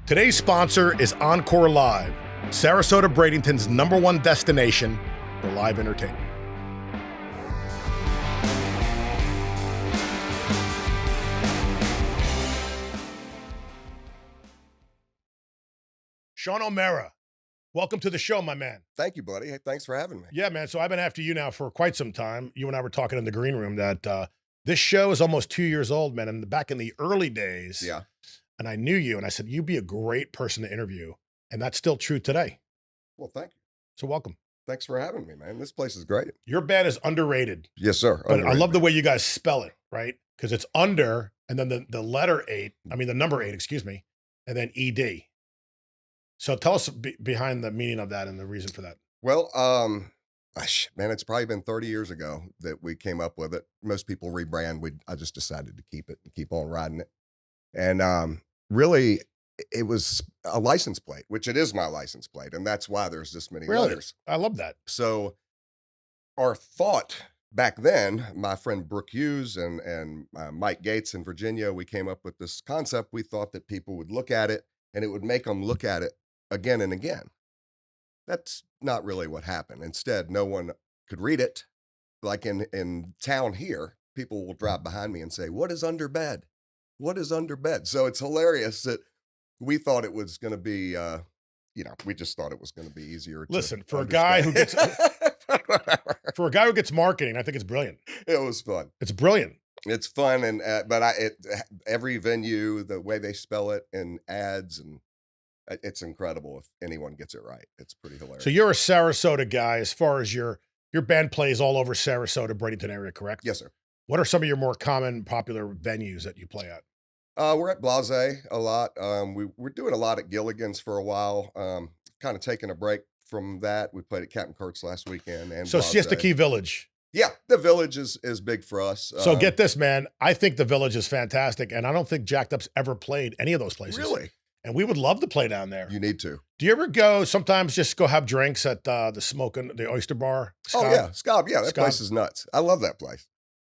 Today's sponsor is Encore Live, Sarasota Bradenton's #1 destination for live entertainment. Sean O'Mara, welcome to the show, my man. Thank you, buddy. Hey, thanks for having me. Yeah, man. So I've been after you now for quite some time. You and I were talking in the green room that this show is almost 2 years old, man. And back in the early days, Yeah. and I knew you, and I said, you'd be a great person to interview. And that's still true today. Well, thank you. So welcome. Thanks for having me, man. This place is great. Your band is Undr8ed. Yes, sir. But I love the way you guys spell it, right? Because it's under, and then the letter 8, I mean the number 8, excuse me, and then ED. So tell us behind the meaning of that and the reason for that. Well, man, it's probably been 30 years ago that we came up with it. Most people rebrand. I just decided to keep it and keep on riding it. And really, it was a license plate, which it is my license plate. And that's why there's this many letters. I love that. So our thought back then, my friend Brooke Hughes and Mike Gates in Virginia, we came up with this concept. We thought that people would look at it and it would make them look at it again and again. That's not really what happened. Instead, no one could read it. Like in town here, people will drive behind me and say, "What is under bed? What is under bed?" So it's hilarious that we thought it was going to be, we just thought it was going to be easier. Listen, for a guy who gets marketing, I think it's brilliant. It was fun. It's brilliant. It's fun, and every venue, the way they spell it in ads, and it's incredible if anyone gets it right. It's pretty hilarious. So you're a Sarasota guy as far as your band plays all over Sarasota, Bradenton area, correct? Yes, sir. What are some of your more common, popular venues that you play at? We're at Blase a lot. We're doing a lot at Gilligan's for a while. Kind of taking a break from that. We played at Captain Kurt's last weekend. And so Blase. Siesta Key Village. Yeah, the Village is big for us. So get this, man. I think the Village is fantastic, and I don't think Jacked Up's ever played any of those places. Really? And we would love to play down there. You need to. Do you ever go sometimes just go have drinks at the Oyster Bar? Scob? Oh, yeah. Scob. Yeah, that place is nuts. I love that place.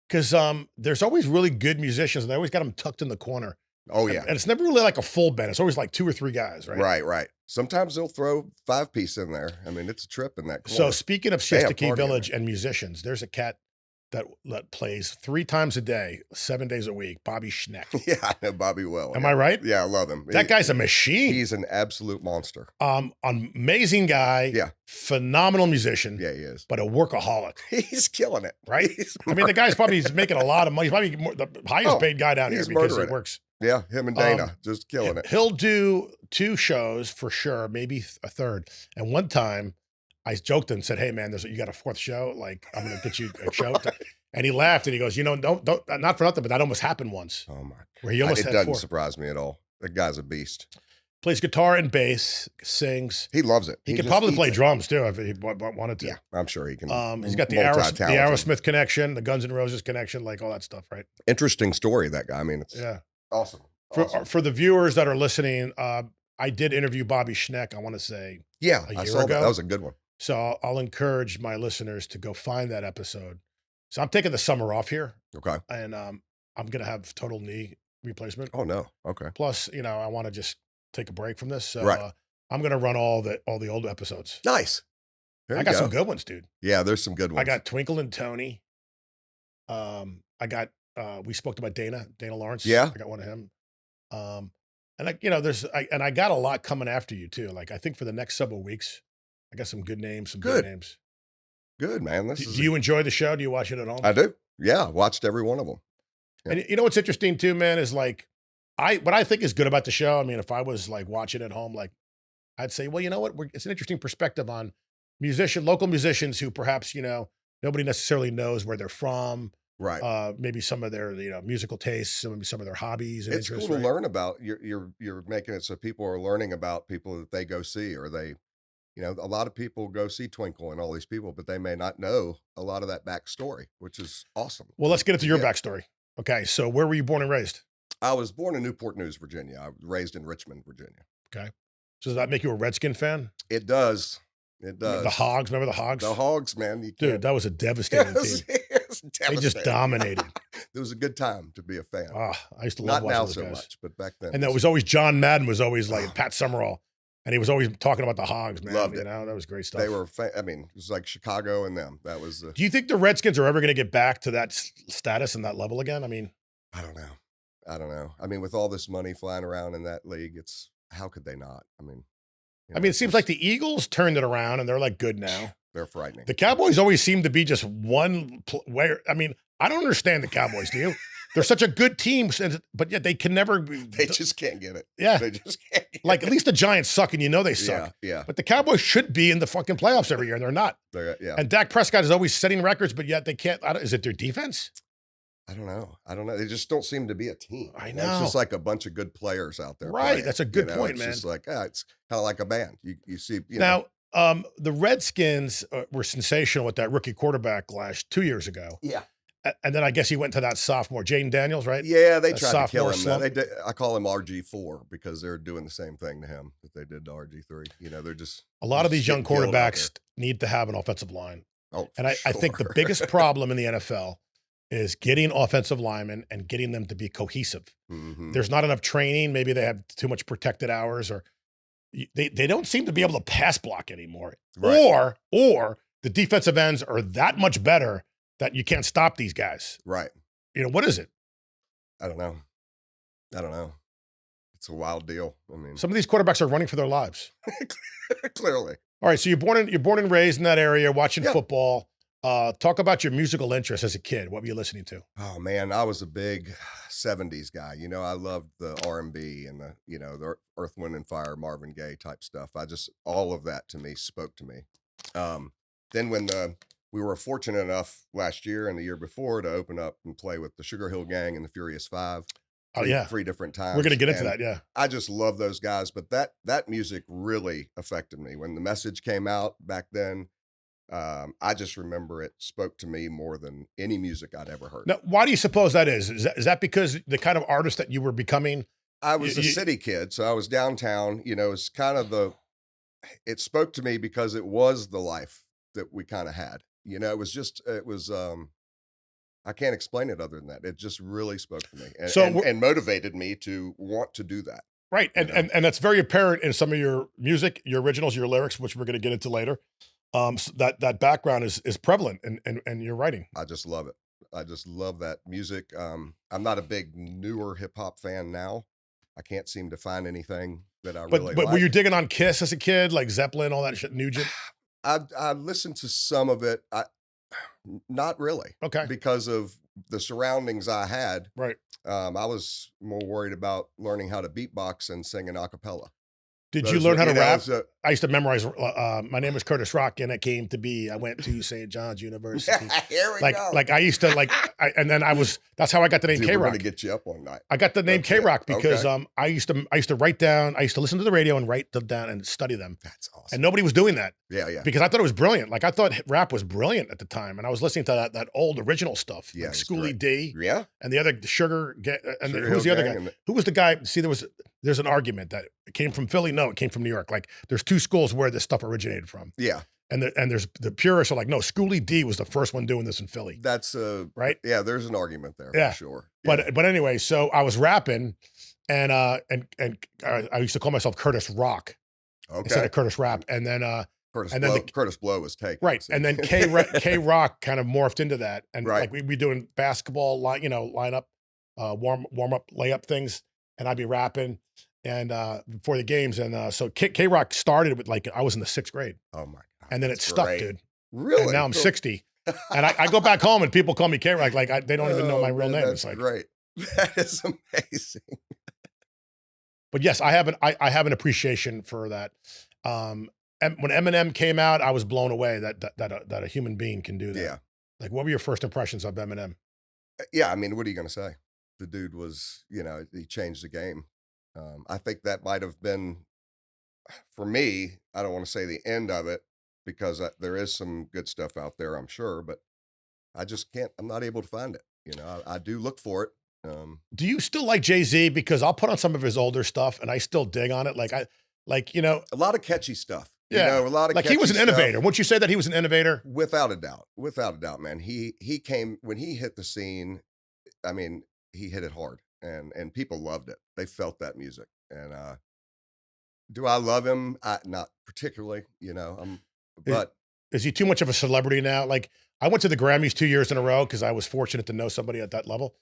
Because there's always really good musicians, and they always got them tucked in the corner. Oh, yeah. And it's never really like a full band. It's always like 2 or 3 guys, right? Right. Sometimes they'll throw 5-piece in there. I mean, it's a trip in that corner. So speaking of Siesta Key Village and musicians, there's a cat that plays 3 times a day, 7 days a week, Bobby Schneck. Yeah, I know Bobby well. Am I right? Yeah, I love him. That guy's a machine. He's an absolute monster. Amazing guy. Yeah. Phenomenal musician. Yeah, he is. But a workaholic. He's killing it. Right? I mean, the guy's probably making a lot of money. He's probably the highest paid guy down here because he works. Yeah, him and Dana just killing it. He'll do 2 shows for sure, maybe a third. And one time, I joked and said, "Hey man, you got a 4th show? Like, I'm gonna get you a show." And he laughed and he goes, don't, not for nothing, but that almost happened once. Oh my! Where he almost had 4. It doesn't surprise me at all. That guy's a beast. Plays guitar and bass, sings. He loves it. He could probably play drums too if he wanted to. Yeah, I'm sure he can. He's got the Aerosmith connection, the Guns N' Roses connection, like all that stuff, right? Interesting story, that guy. I mean, it's awesome. For the viewers that are listening, I did interview Bobby Schneck, I want to say a year ago. That was a good one. So I'll encourage my listeners to go find that episode. So I'm taking the summer off here. Okay. And I'm going to have total knee replacement. Oh, no. Okay. Plus, I want to just take a break from this. So right. I'm going to run all the old episodes. Nice. I got some good ones, dude. Yeah, there's some good ones. I got Twinkle and Tony. I got, we spoke about Dana Lawrence. Yeah. I got one of him. And I got a lot coming after you too. Like I think for the next several weeks, I got some good names, good names. Good, man. Do you enjoy the show? Do you watch it at home? I do. Yeah, watched every one of them. Yeah. And you know what's interesting too, man, is like what I think is good about the show. I mean, if I was like watching at home, like I'd say, well, you know what? It's an interesting perspective on local musicians who perhaps nobody necessarily knows where they're from. Right. Maybe some of their musical tastes, maybe some of their hobbies and it's interests. Cool to learn about. You're making it so people are learning about people that they go see, or they. A lot of people go see Twinkle and all these people, but they may not know a lot of that backstory, which is awesome. Well, let's get into your backstory. Okay, so where were you born and raised? I was born in Newport News, Virginia. I was raised in Richmond, Virginia. Okay. So does that make you a Redskin fan? It does. It does. The Hogs, remember the Hogs? The Hogs, man. Dude, that was a devastating team. It was They just dominated. It was a good time to be a fan. Ah, I used to love Not watching now those so guys. much, but back then And it there was was always John Madden was always like oh, Pat Summerall, and he was always talking about the Hogs, man. loved You it. know, that was great They stuff. were I mean, it was like Chicago and them. That was the Do you think the Redskins are ever going to get back to that status and that level again? I mean, I don't know. I don't know. I mean, with all this money flying around in that league, it's how could they not? I mean, it it's seems like just the Eagles turned it around and they're like good now. they're frightening. The Cowboys always seem to be just one where. I mean, I don't understand the Cowboys. Do you? They're such a good team, but yet they can never. They just can't get it. Yeah, They just can't get like it. at least the Giants suck, and you know they suck. Yeah. But the Cowboys should be in the fucking playoffs every year, and they're not. Yeah. And Dak Prescott is always setting records, but yet they can't. Is it their defense? I don't know. They just don't seem to be a team. I It's know. just like a bunch of good players out there. Right. Playing, That's a good point, it's man. just like, it's kind of like a band. You see, you know. Now, the Redskins were sensational with that rookie quarterback 2 years ago. Yeah. And then I guess he went to that sophomore, Jaden Daniels, right? Yeah, they That tried to kill sophomore him. slump. They did, I call him RG4 because they're doing the same thing to him that they did to RG3. You know, they're just A lot of just these young getting killed out quarterbacks need to have an offensive line. there. Oh, And I think the sure. biggest problem in the NFL is getting offensive linemen and getting them to be cohesive. Mhm. There's not enough training. Maybe they have too much protected hours, or they don't seem to be able to pass block anymore. Right. Or the defensive ends are that much better that you can't stop these guys. Right. What is it? I don't know. It's a wild deal. I mean, Some of these quarterbacks are running for their lives. clearly. All right, so you're born and raised in that area, watching Yeah. football. Talk about your musical interests as a kid. What were you listening to? Oh man, I was a big '70s guy. You know, I loved the R&B and the Earth, Wind and Fire, Marvin Gaye type stuff. All of that to me spoke to me. Then when we were fortunate enough last year and the year before to open up and play with the Sugar Hill Gang and the Furious Five. Oh yeah, three different times. we're gonna get into and that. Yeah, I just love those guys, but that music really affected me when the message came out back then. I just remember it spoke to me more than any music I'd ever heard. now why do you suppose that is? Is that because the kind of artist that you were becoming? I was a you- city kid, so I was downtown. It's kind of it spoke to me because it was the life that we kind of had. I can't explain it other than that. It just really spoke to me and motivated me to want to do that. Right, You know? and that's very apparent in some of your music, your originals, your lyrics, which we're going to get into later. So that background is prevalent in your writing. I just love it. I just love that music. I'm not a big newer hip hop fan now. I can't seem to find anything that I really But like. were you digging on Kiss as a kid, like Zeppelin, all that shit, Nugent? I listened to some of it. Not really. Okay, Because of the surroundings I had. right. I was more worried about learning how to beatbox and sing an a cappella. Did you Those learn were- how to rap? so- I used to memorize. My name is Curtis Rock, and it came to be. I went to St. John's University. Here we like, go. like I used to and then that's how I got the name Dude, K we're Rock. gonna get you up one night. I got the name That's K it. Rock because Okay. I used to write down. I used to listen to the radio and write them down and study them, That's awesome. and nobody was doing that Yeah. because I thought it was brilliant. Like I thought rap was brilliant at the time, and I was listening to that old original stuff, Yeah, like it's Schoolie great. D Yeah. and the other Sugar. And Sugar who was the Hill other Gang guy? and Who was the guy? See, there's an argument that it came from Philly. No, it came from New York. Like there's two schools where this stuff originated from. Yeah. And there's the purists are like, no, Schoolie D was the first one doing this in Philly. That's Right? Yeah, there's an argument there Yeah. for sure. Yeah. But anyway, so I was rapping, and I used to call myself Curtis Rock instead Okay. of Curtis Rap, and then Curtis and then Blow, the- Curtis Blow was taken. right, so- and then K Rock kind of morphed into that, and Right. like we'd be doing basketball lineup, warm up layup things, and I'd be rapping, and before the games, and so K Rock started with like I was in the 6th grade, Oh my god. and then it that's stuck, great. dude. Really? And now I'm Cool. 60, and I go back home and people call me K Rock, they don't even know my real man, name. That's It's like, great. That is amazing. but yes, I have an appreciation for that. And when Eminem came out, I was blown away that a human being can do that. Yeah. Like, what were your first impressions of Eminem? Yeah. I mean, what are you gonna say? The dude was, he changed the game. I think that might have been for me. I don't want to say the end of it because there is some good stuff out there, I'm sure, but I just can't. I'm not able to find it. I do look for it. Do you still like Jay-Z? Because I'll put on some of his older stuff and I still dig on it. A lot of catchy stuff. Yeah. A lot of Like he was an catchy stuff. innovator. Wouldn't you say that he was an innovator? Without a doubt, man. He came when he hit the scene. I mean, he hit it hard, and people loved it. They felt that music, and do I love him? Not particularly, Is, but is he too much of a celebrity now? Like I went to the Grammys 2 years in a row because I was fortunate to know somebody at that level,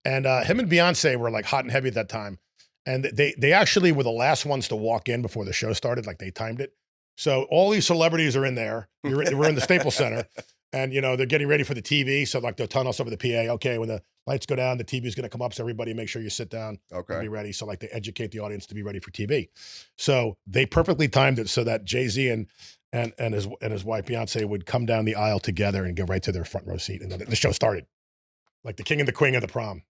and him and Beyonce were like hot and heavy at that time, and they actually were the last ones to walk in before the show started. Like they timed it, so all these celebrities are in there. We're in the Staples Center, and they're getting ready for the TV. So like they'll tell us over the PA, okay, when the lights go down, the TV is going to come up. So everybody, make sure you sit down and okay. be ready. So like they educate the audience to be ready for TV. So they perfectly timed it so that Jay Z and his wife Beyonce would come down the aisle together and go right to their front row seat, and then the show started. Like the king and the queen of the prom.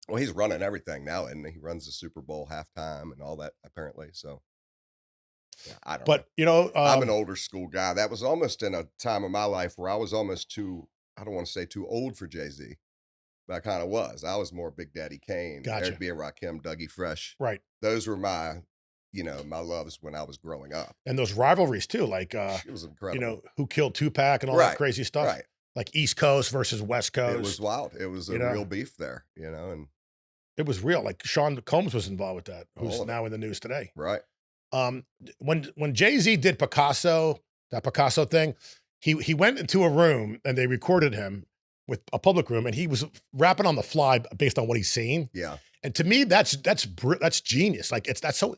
Well, he's running everything now, and he runs the Super Bowl halftime and all that apparently. So yeah, I don't know. But I'm an older school guy. That was almost in a time of my life where I was almost too. I don't want to say too old for Jay Z, but I kind of was. I was more Big Daddy Kane, Eric gotcha. B. and Rakim, Dougie Fresh. Right. Those were my loves when I was growing up. And those rivalries too, like It was incredible. who killed Tupac and all that Right, crazy stuff. right. Like East Coast versus West It was Coast. wild. It was You a know, real beef there, and it was real. Like Sean Combs was involved with that, all who's of it. now in the news today. Right. When Jay Z did Picasso, that Picasso thing, he went into a room and they recorded him with a public room, and he was rapping on the fly based on what he's seen. Yeah. And to me, that's genius. Like that's so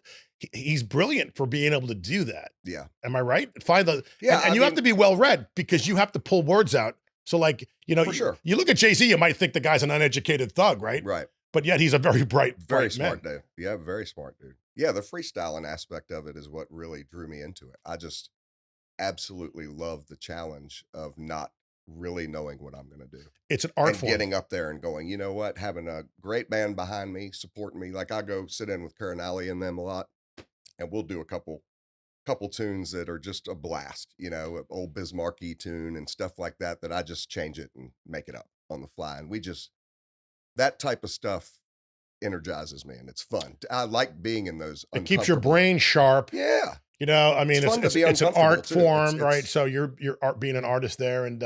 he's brilliant for being able to do that. Yeah. Am I right? Find the Yeah. and I you have mean, to be well read because you have to pull words out. So like for sure. you look at Jay Z, you might think the guy's an uneducated thug, right? Right. But yet he's a very Very bright smart man. dude. Yeah, very smart dude. Yeah, the freestyling aspect of it is what really drew me into it. I just absolutely love the challenge of not really knowing what I'm going to do It's an art and form. getting up there and going, you know what, having a great band behind me, supporting me. Like I go sit in with Karen Alley and them a lot, and we'll do a couple tunes that are just a blast, an old Bismarcky tune and stuff like that, that I just change it and make it up on the fly. And that type of stuff energizes me and it's fun. I like being in those It keeps your uncomfortable. brain sharp. Yeah. I mean, It's fun to be it's an uncomfortable art too. It's form, right? it's So being an artist there, and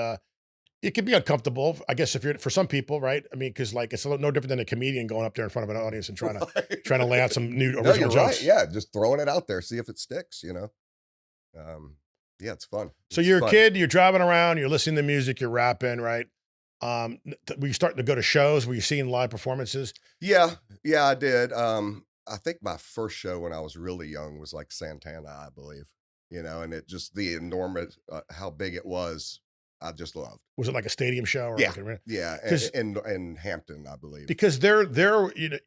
it can be uncomfortable, I guess, if you're for some people, right? I mean, because like it's no different than a comedian going up there in front of an audience and trying to lay out some new No, original you're right. jokes. Yeah, just throwing it out there, see if it sticks. Yeah, it's fun. So It's you're a fun. kid, you're driving around, you're listening to music, you're rapping, right? Were you starting to go to shows? Were you seeing live performances? Yeah, yeah, I did. I think my first show when I was really young was like Santana, I believe. And it just the enormous how big it was, I just loved. Was it like a stadium show or Yeah, like a yeah, because in Hampton, I believe. because they're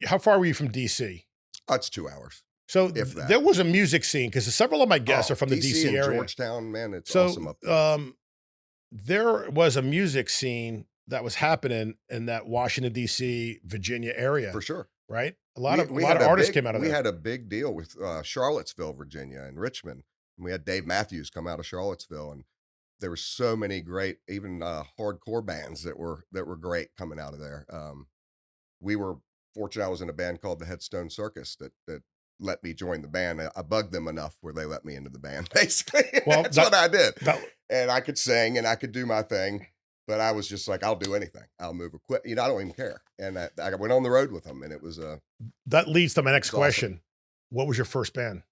how far were you from DC? It's 2 hours, So if that. there was a music scene because several of my guests Oh, are from the DC DC and area. Georgetown, man, it's So awesome up there. there was a music scene that was happening in that Washington D.C. Virginia area, For sure. right? A We lot had of a artists big came out of we there. had a big deal with Charlottesville, Virginia, and Richmond. And we had Dave Matthews come out of Charlottesville, and there were so many great, even hardcore bands that were great coming out of there. We were fortunate. I was in a band called the Headstone Circus that let me join the band. I bugged them enough where they let me into the band. Basically, Well, that's what I did. that And I could sing and I could do my thing, but I was just like, I'll do anything. I'll move a quit. I don't even care. And I went on the road with them, and it was that leads to my next it's awesome. question. What was your first band?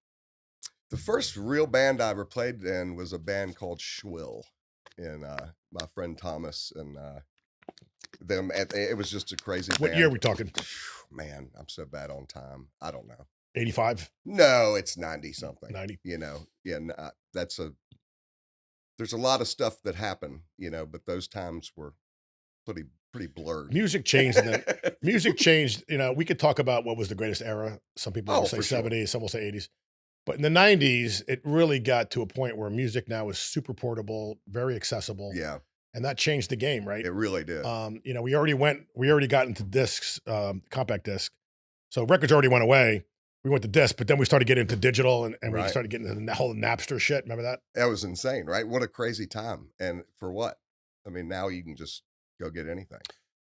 The first real band I ever played in was a band called Schwill, and my friend Thomas and them. It was just a crazy What band. year are we talking? Man, I'm so bad on time. I don't know. 85, No, it's 90 something. 90? Yeah. There's a lot of stuff that happened, but those times were pretty blurred. Music changed, and then music changed. We could talk about what was the greatest era. Some people will Oh, say for sure. 70s, some will say 80s. But in the 90s, it really got to a point where music now is super portable, very accessible, Yeah, and that changed the game, right? it really did. We already got into discs, compact disc. So records already went away. We went to disc, but then we started getting into digital, and we Right. started getting into the whole Napster shit. Remember that? That was insane, right? What a crazy time. And for what? I mean, now you can just go get anything.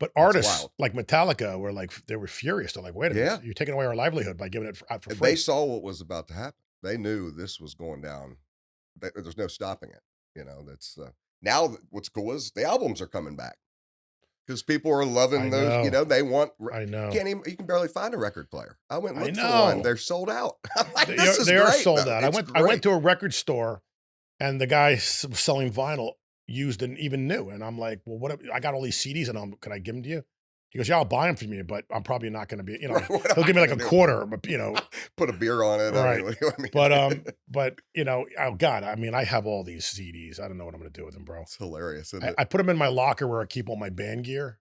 But It's artists wild. like Metallica were like, they were furious. They're like, wait a minute, Yeah. you're taking away our livelihood by giving it out for And free. they saw what was about to happen. They knew this was going down. There's no stopping it. That's now what's cool is the albums are coming back. because people are I loving those. You know. know, they want. I know. Can't even. You can barely find a record player. I went and I looked for one. know. They're sold out. I'm like, They this are, is they are great sold though. out. It's I went great. to a record store and the guy selling vinyl used and even new. And I'm like, well, I got all these CDs and could I give them to you? He goes, yeah, I'll buy them from you, but I'm probably not going to be, Right, what am he'll I give me like gonna a do? quarter, but Put a beer on it. I right. mean, what do you want me But, to do? oh God, I mean, I have all these CDs. I don't know what I'm going to do with them, bro. It's hilarious, isn't I, it? I put them in my locker where I keep all my band gear,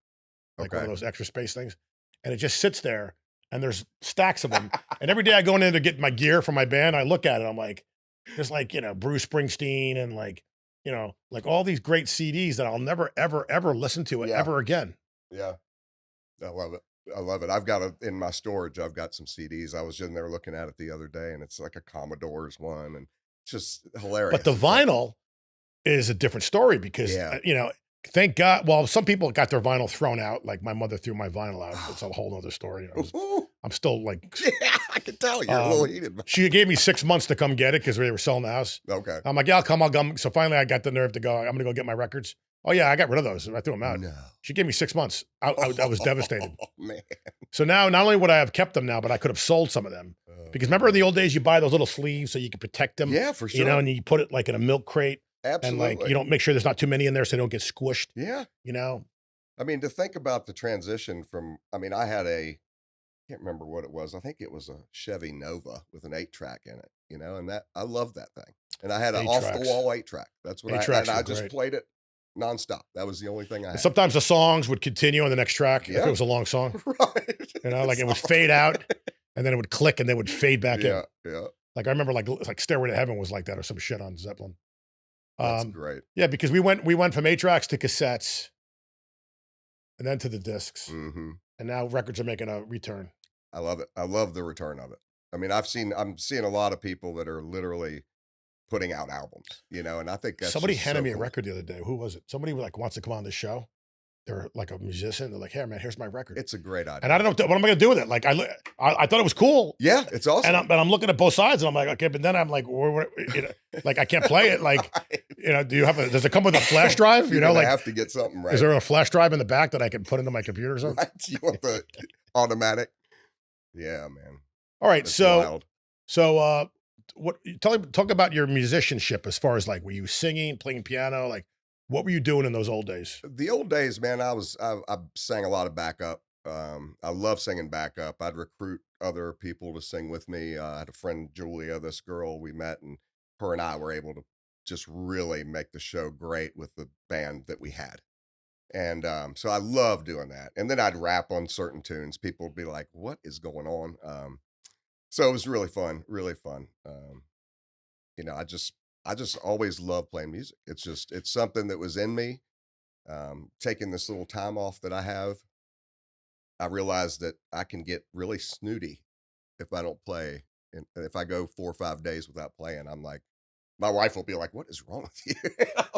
like one of Okay. those extra space things. And it just sits there and there's stacks of them. And every day I go in there to get my gear for my band, I look at it. I'm like, there's like, Bruce Springsteen and like all these great CDs that I'll never, ever, ever listen to it Yeah, ever again. yeah. I love it. I love it. I've got in my storage. I've got some CDs. I was in there looking at it the other day, and it's like a Commodore's one, and it's just But the hilarious. It's like, vinyl is a different story because, yeah. thank God. Well, some people got their vinyl thrown out. Like my mother threw my vinyl out. It's a whole other story. I'm still like, Yeah, I can tell you're a little heated. she gave me 6 months to come get it because we were selling the house. Okay. I'm like, yeah, I'll come. So finally I got the nerve to go, I'm going to go get my records. Oh yeah, I got rid of those. I threw them out. No. She gave me 6 months. I was devastated. Oh, man. So now, not only would I have kept them now, but I could have sold some of them. Because remember in the old days, you buy those little sleeves so you can protect them. Yeah, for sure. And you put it like in a milk crate. Absolutely. And like, you don't make sure there's not too many in there so they don't get squished. Yeah. I mean, to think about the transition from, I mean, I had can't remember what it was. I think it was a Chevy Nova with an 8-track in it, and that, I love that thing. And I had an 8 off tracks. the wall 8-track. That's what 8 I tracks and were I just great. played it nonstop. That was the only thing I And had. sometimes the songs would continue on the next track if Yeah. it was a long song. Right. Like it would fade out and then it would click and then it would fade back in. Yeah, yeah. Like I remember like Stairway to Heaven was like that or some shit on Zeppelin. That's great. Yeah, because we went from 8 tracks to cassettes and then to the discs. Hmm. And now records are making a return. I love it. I love the return of it. I mean, I'm seeing a lot of people that are literally putting out albums, and I think that's Somebody just handed so me a cool. record the other day. Who was it? Somebody like wants to come on the show. They're like a musician. They're like, "Hey man, here's my record." It's a great idea. And I don't know what am I gonna do with it. Like I thought it was cool. Yeah, it's awesome. And I'm looking at both sides and I'm like, okay, but then I'm like, like I can't play it. Like, do you does it come with a flash drive? You're gonna Like have to get something right. is there a flash drive in the back that I can put into my computer or something? Right? You want the automatic? Yeah, man. All right, That's so wild. talk about your musicianship as far as like, were you singing, playing piano? Like, what were you doing in those old days? The old days, man, I sang a lot of backup. I love singing backup. I'd recruit other people to sing with me. I had a friend, Julia, this girl we met, and her and I were able to just really make the show great with the band that we had. And so I love doing that. And then I'd rap on certain tunes. People would be like, "What is going on?" So it was really fun, really fun. I just always love playing music. It's something that was in me. Taking this little time off that I have, I realized that I can get really snooty if I don't play. And if I go 4 or 5 days without playing, I'm like, my wife will be like, "What is wrong with you?"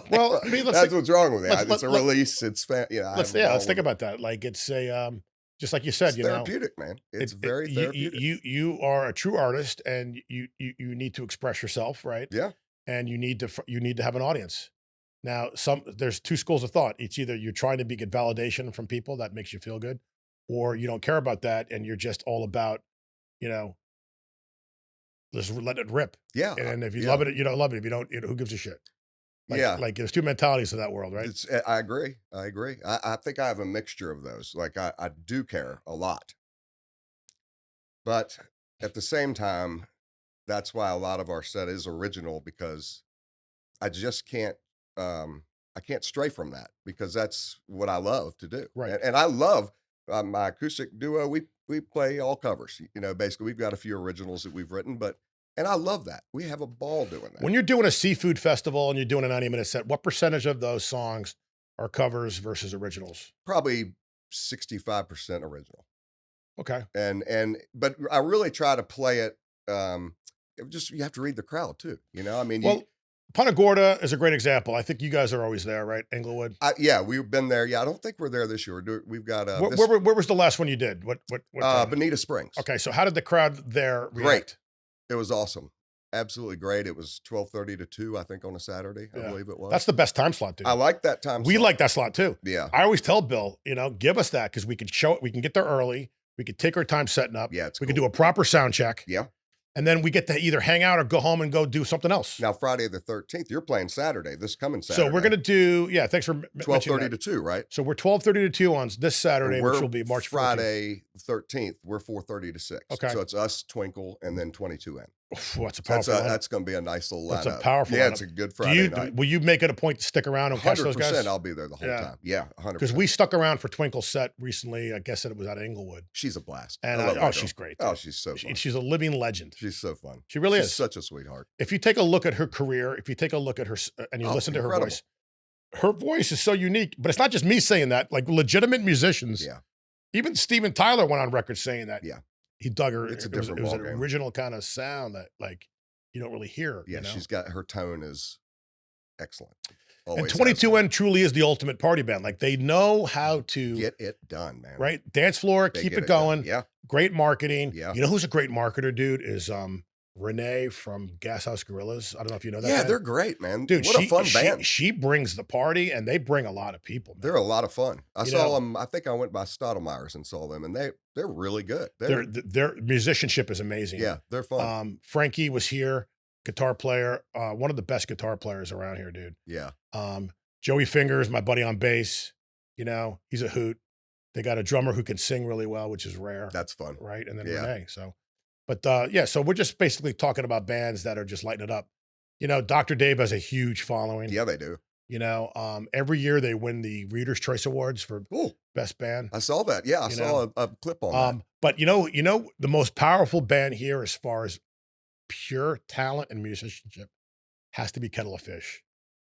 Well, I mean, that's what's wrong with me. let's- It's a let- release. It's let's think about that. Like it's a just like you said, It's therapeutic, man. It's very therapeutic. You are a true artist and you need to express yourself, right? Yeah. And you need to have an audience. Now, there's two schools of thought. It's either you're trying to get validation from people that makes you feel good, or you don't care about that and you're just all about, just let it rip. Yeah. And if you yeah. love it, you don't love it. If you don't, who gives a shit? Like there's two mentalities of that world, right? I agree. I think I have a mixture of those. Like I do care a lot, but at the same time, that's why a lot of our set is original, because I just can't I can't stray from that, because that's what I love to do. Right. And I love my acoustic duo. We play all covers. Basically we've got a few originals that we've written, and I love that. We have a ball doing that. When you're doing a seafood festival and you're doing a 90-minute set, what percentage of those songs are covers versus originals? Probably 65% original. Okay. But I really try to play it. You have to read the crowd too. I mean, Punta Gorda is a great example. I think you guys are always there, right? Englewood. Yeah, we've been there. Yeah, I don't think we're there this year. We've got where was the last one you did? What Bonita Springs. Okay, so how did the crowd there react? Great. It was awesome. absolutely great. It was 12:30 to 2, I think, on a Saturday, I Yeah. believe it was. That's the best time slot, I dude. like that time We slot. like that slot too. Yeah. I always tell Bill, give us that because we can show it. We can get there early. We could take our time setting up. Yeah, it's We could do cool. a proper sound check. Yeah. And then we get to either hang out or go home and go do something else. Now, Friday the 13th, you're playing Saturday, this coming So Saturday. we're going to do, yeah, thanks for mentioning 12:30 that. to 2, right? So we're 12:30 to 2 on this Saturday, And which we're will be March 14th. Friday the 13th, we're 4:30 to 6. Okay. So it's us, Twinkle, and then 22N. Oof, that's a So powerful lineup. that's going to be a nice little lineup. That's a powerful Yeah, lineup. it's a good Do Friday you, night. will you make it a point to stick around and catch those guys? 100%, I'll be there the whole Yeah. time. Yeah, 100%. Because we stuck around for Twinkle's set recently. I guess it was out of Inglewood. She's a blast. And I love that girl. she's great. Oh, dude. she's so fun. She's a living legend. She's so fun. She really She's is. such a sweetheart. If you take a look at her career, if you take a look at her and you listen to incredible. her voice is so unique. But it's not just me saying that. Like legitimate musicians, Yeah. even Steven Tyler went on record saying that. Yeah. He dug her. It's a it was different an ballgame. original kind of sound that like you don't really hear. Yeah, she's got, her tone is excellent. And Always has been. 22N truly is the ultimate party band. Like they know how to Get it done, man. right dance floor, They keep get it done. going. Yeah. Great marketing. Yeah. You know who's a great marketer, dude? Is Renee from Gas House Gorillas. I don't know if you know that. Yeah, band. they're great, man. Dude, what a fun band. She brings the party, and they bring a lot of people. Man. They're a lot of fun. I You saw know- them. I think I went by Stottlemeyer's and saw them, and they're really good. Their musicianship is amazing. Yeah, they're fun. Frankie was here, guitar player, one of the best guitar players around here, dude. Yeah. Joey Fingers, my buddy on bass. He's a hoot. They got a drummer who can sing really well, which is rare. That's fun. Right, and then Yeah. Renee. So, but so we're just basically talking about bands that are just lighting it up. Dr. Dave has a huge following. Yeah, they do. Every year they win the Reader's Choice Awards for Cool. best band. I saw that. Yeah, I saw a clip on that. But the most powerful band here, as far as pure talent and musicianship, has to be Kettle of Fish.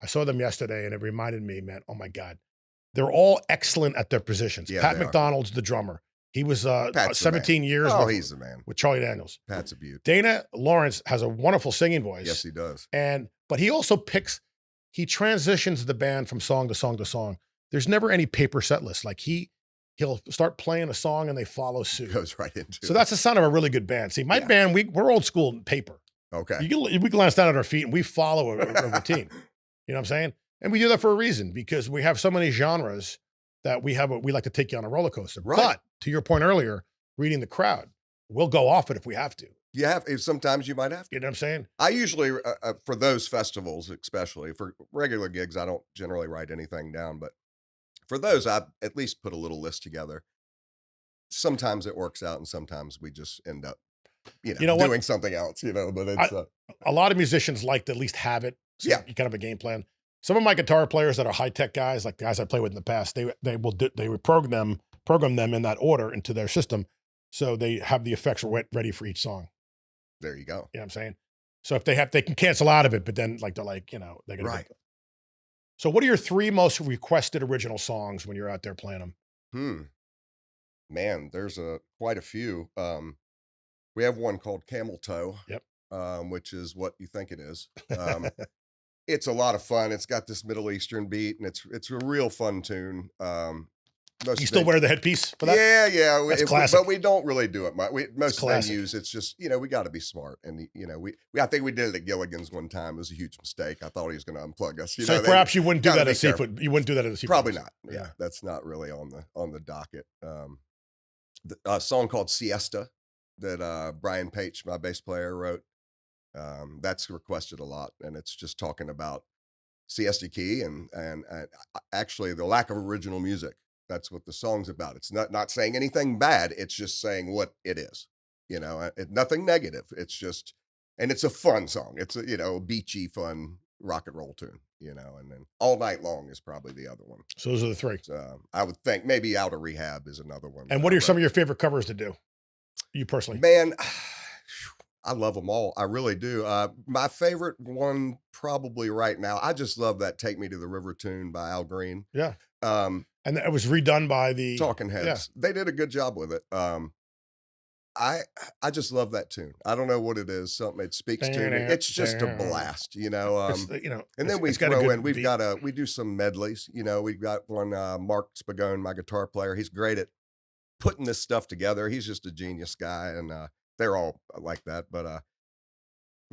I saw them yesterday, and it reminded me, man. Oh my God, they're all excellent at their positions. Yeah, Pat they are. McDonald's the drummer. He was Pat's the man. 17 years. Oh, with, he's the man. with Charlie Daniels. Pat's a beaut. Dana Lawrence has a wonderful singing voice. Yes, he does. But he also he transitions the band from song to song to song. There's never any paper set list. Like he'll start playing a song and they follow suit. Goes right into So it. that's the sign of a really good band. See, my Yeah. band, we're old school paper. Okay. We glance down at our feet and we follow a routine. You know what I'm saying? And we do that for a reason because we have so many genres that we like to take you on a roller coaster. Right. But to your point earlier, reading the crowd, we'll go off it if we have to. Sometimes you might have to. You know what I'm saying? I usually, for those festivals, especially for regular gigs, I don't generally write anything down, but for those, I at least put a little list together. Sometimes it works out and sometimes we just end up, what? doing something else, but it's, A lot of musicians like to at least have it. So Yeah. you kind of have a game plan. Some of my guitar players that are high tech guys, like guys I play with in the past, they would program them in that order into their system, so they have the effects ready for each song. there you go. You know what I'm saying? So if they can cancel out of it, but then like they're like, they're gonna. Right. So what are your 3 most requested original songs when you're out there playing them? Man, there's quite a few. We have one called Camel Toe. Yep. Which is what you think it is. It's a lot of fun. It's got this Middle Eastern beat, and it's a real fun tune. You still wear the headpiece for that? Yeah. That's classic. But we don't really do it much. Most classic. venues, it's just we got to be smart, and I think we did it at Gilligan's one time. It was a huge mistake. I thought he was going to unplug us. So perhaps you wouldn't do gotta that be at Seafood. You wouldn't do that at the Seafood. Probably Festival. not. Yeah, that's not really on the docket. A song called Siesta that Brian Page, my bass player, wrote. That's requested a lot, and it's just talking about siesta key and actually the lack of original music. That's what the song's about. It's not saying anything bad. It's just saying what it is. Nothing negative. It's just, and it's a fun song. It's a beachy, fun rock and roll tune. And then All Night Long is probably the other one. So those are the 3. So, I would think maybe Out of Rehab is another one. And what are some of your favorite covers to do? You personally? Man, I love them all. I really do. My favorite one probably right now, I just love that Take Me to the River tune by Al Green. Yeah. And it was redone by the Talking Heads. They did a good job with it. I just love that tune. I don't know what it is. Something it speaks to me. It's just a blast, and then we throw in, we do some medleys, we've got one, Mark Spagone, my guitar player. He's great at putting this stuff together. He's just a genius guy. And, they're all like that. But,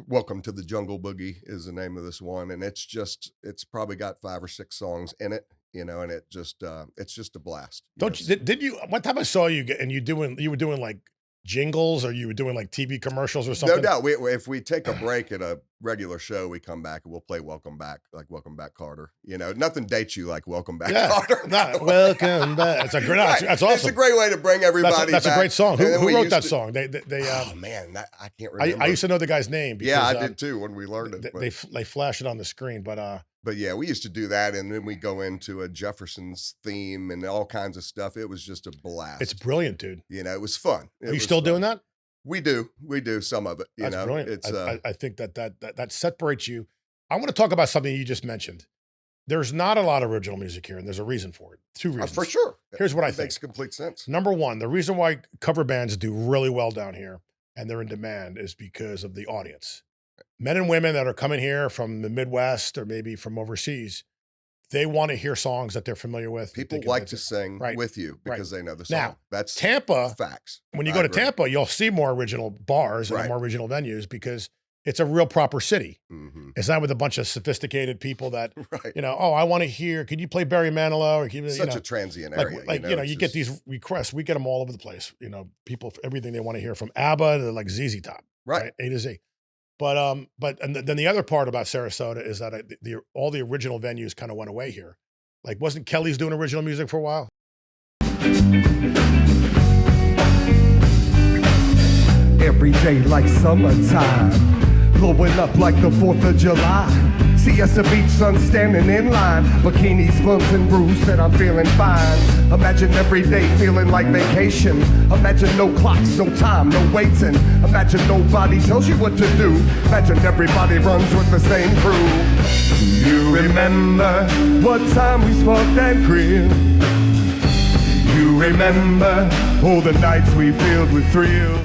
Welcome to the Jungle Boogie is the name of this one, and it's probably got 5 or 6 songs in it, and it's just a blast. Don't you, did you, one time I saw you and you were doing like jingles or you were doing like TV commercials or No something? doubt. If we take a break at a regular show, we come back and we'll play "Welcome Back," like "Welcome Back, Carter." Nothing dates you like "Welcome Back, Yeah. Carter." No, welcome back. It's a great, Right. that's It's a awesome. great way to bring everybody. That's a back. great song. And then Who we wrote used that to- song? Oh man, I can't remember. I used to know the guy's name. Because, Yeah, I did too when we learned it. they flash it on the screen, But yeah, we used to do that, and then we go into a Jefferson's theme and all kinds of stuff. It was just a blast. it's brilliant, dude. It was fun. Are you still doing that? We do some of it. That's brilliant. It's I think that separates you. I want to talk about something you just mentioned. There's not a lot of original music here, and there's a reason for it. Two reasons. for sure. Here's what I It think. makes complete sense. Number one, the reason why cover bands do really well down here and they're in demand is because of the audience. Men and women that are coming here from the Midwest or maybe from overseas, they want to hear songs that they're familiar with. People They can like dance to it. sing Right. with you because they know the song. Now, That's Tampa, facts. when you I go to agree. Tampa, you'll see more original bars and Right. more original venues because it's a real proper city. Mhm. It's not with a bunch of sophisticated people that, Right. oh, I want to hear, could you play Barry Manilow? Or can you, Such a transient like, area. you get these requests. We get them all over the place. People, everything they want to hear from ABBA to like ZZ Top, right. A to Z. But then the other part about Sarasota is that all the original venues kind of went away here. Like, wasn't Kelly's doing original music for a while? Every day like summertime, blowing up like the 4th of July. See us at the beach, sun standing in line, bikinis, bumps and bruised, and I'm feeling fine. Imagine every day feeling like vacation. Imagine no clocks, no time, no waiting. Imagine nobody tells you what to do. Imagine everybody runs with the same crew. Do you remember what time we smoked that grill? You remember all the nights we filled with thrills.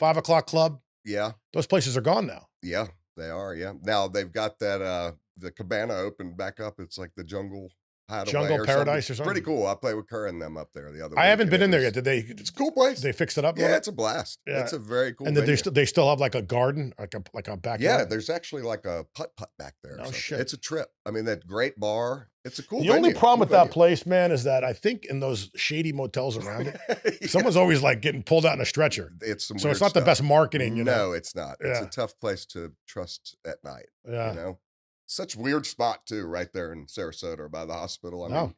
5 o'clock club. Yeah. Those places are gone now. Yeah. They are. Yeah. Now they've got that the cabana opened back up. It's like the Jungle Hideaway Jungle or Paradise something. or something. Pretty cool. I played with Kerr and them up there the other week. I haven't been and in there it yet. was- Did It's a cool place. they fixed it up? a Yeah, little? it's a blast. Yeah. It's a very cool And venue. they still have like a garden, like a backyard. Yeah, there's actually like a putt-putt back there. or No something. shit. It's a trip. I mean, that great bar. It's a cool The only venue, problem cool with that venue. place, man, is that I think in those shady motels around it, Yeah. someone's always like getting pulled out in a stretcher. It's some So weird it's not the stuff. best marketing, No, it's not. It's Yeah. a tough place to trust at night. Yeah. Such weird spot too, right there in Sarasota by the hospital. I mean,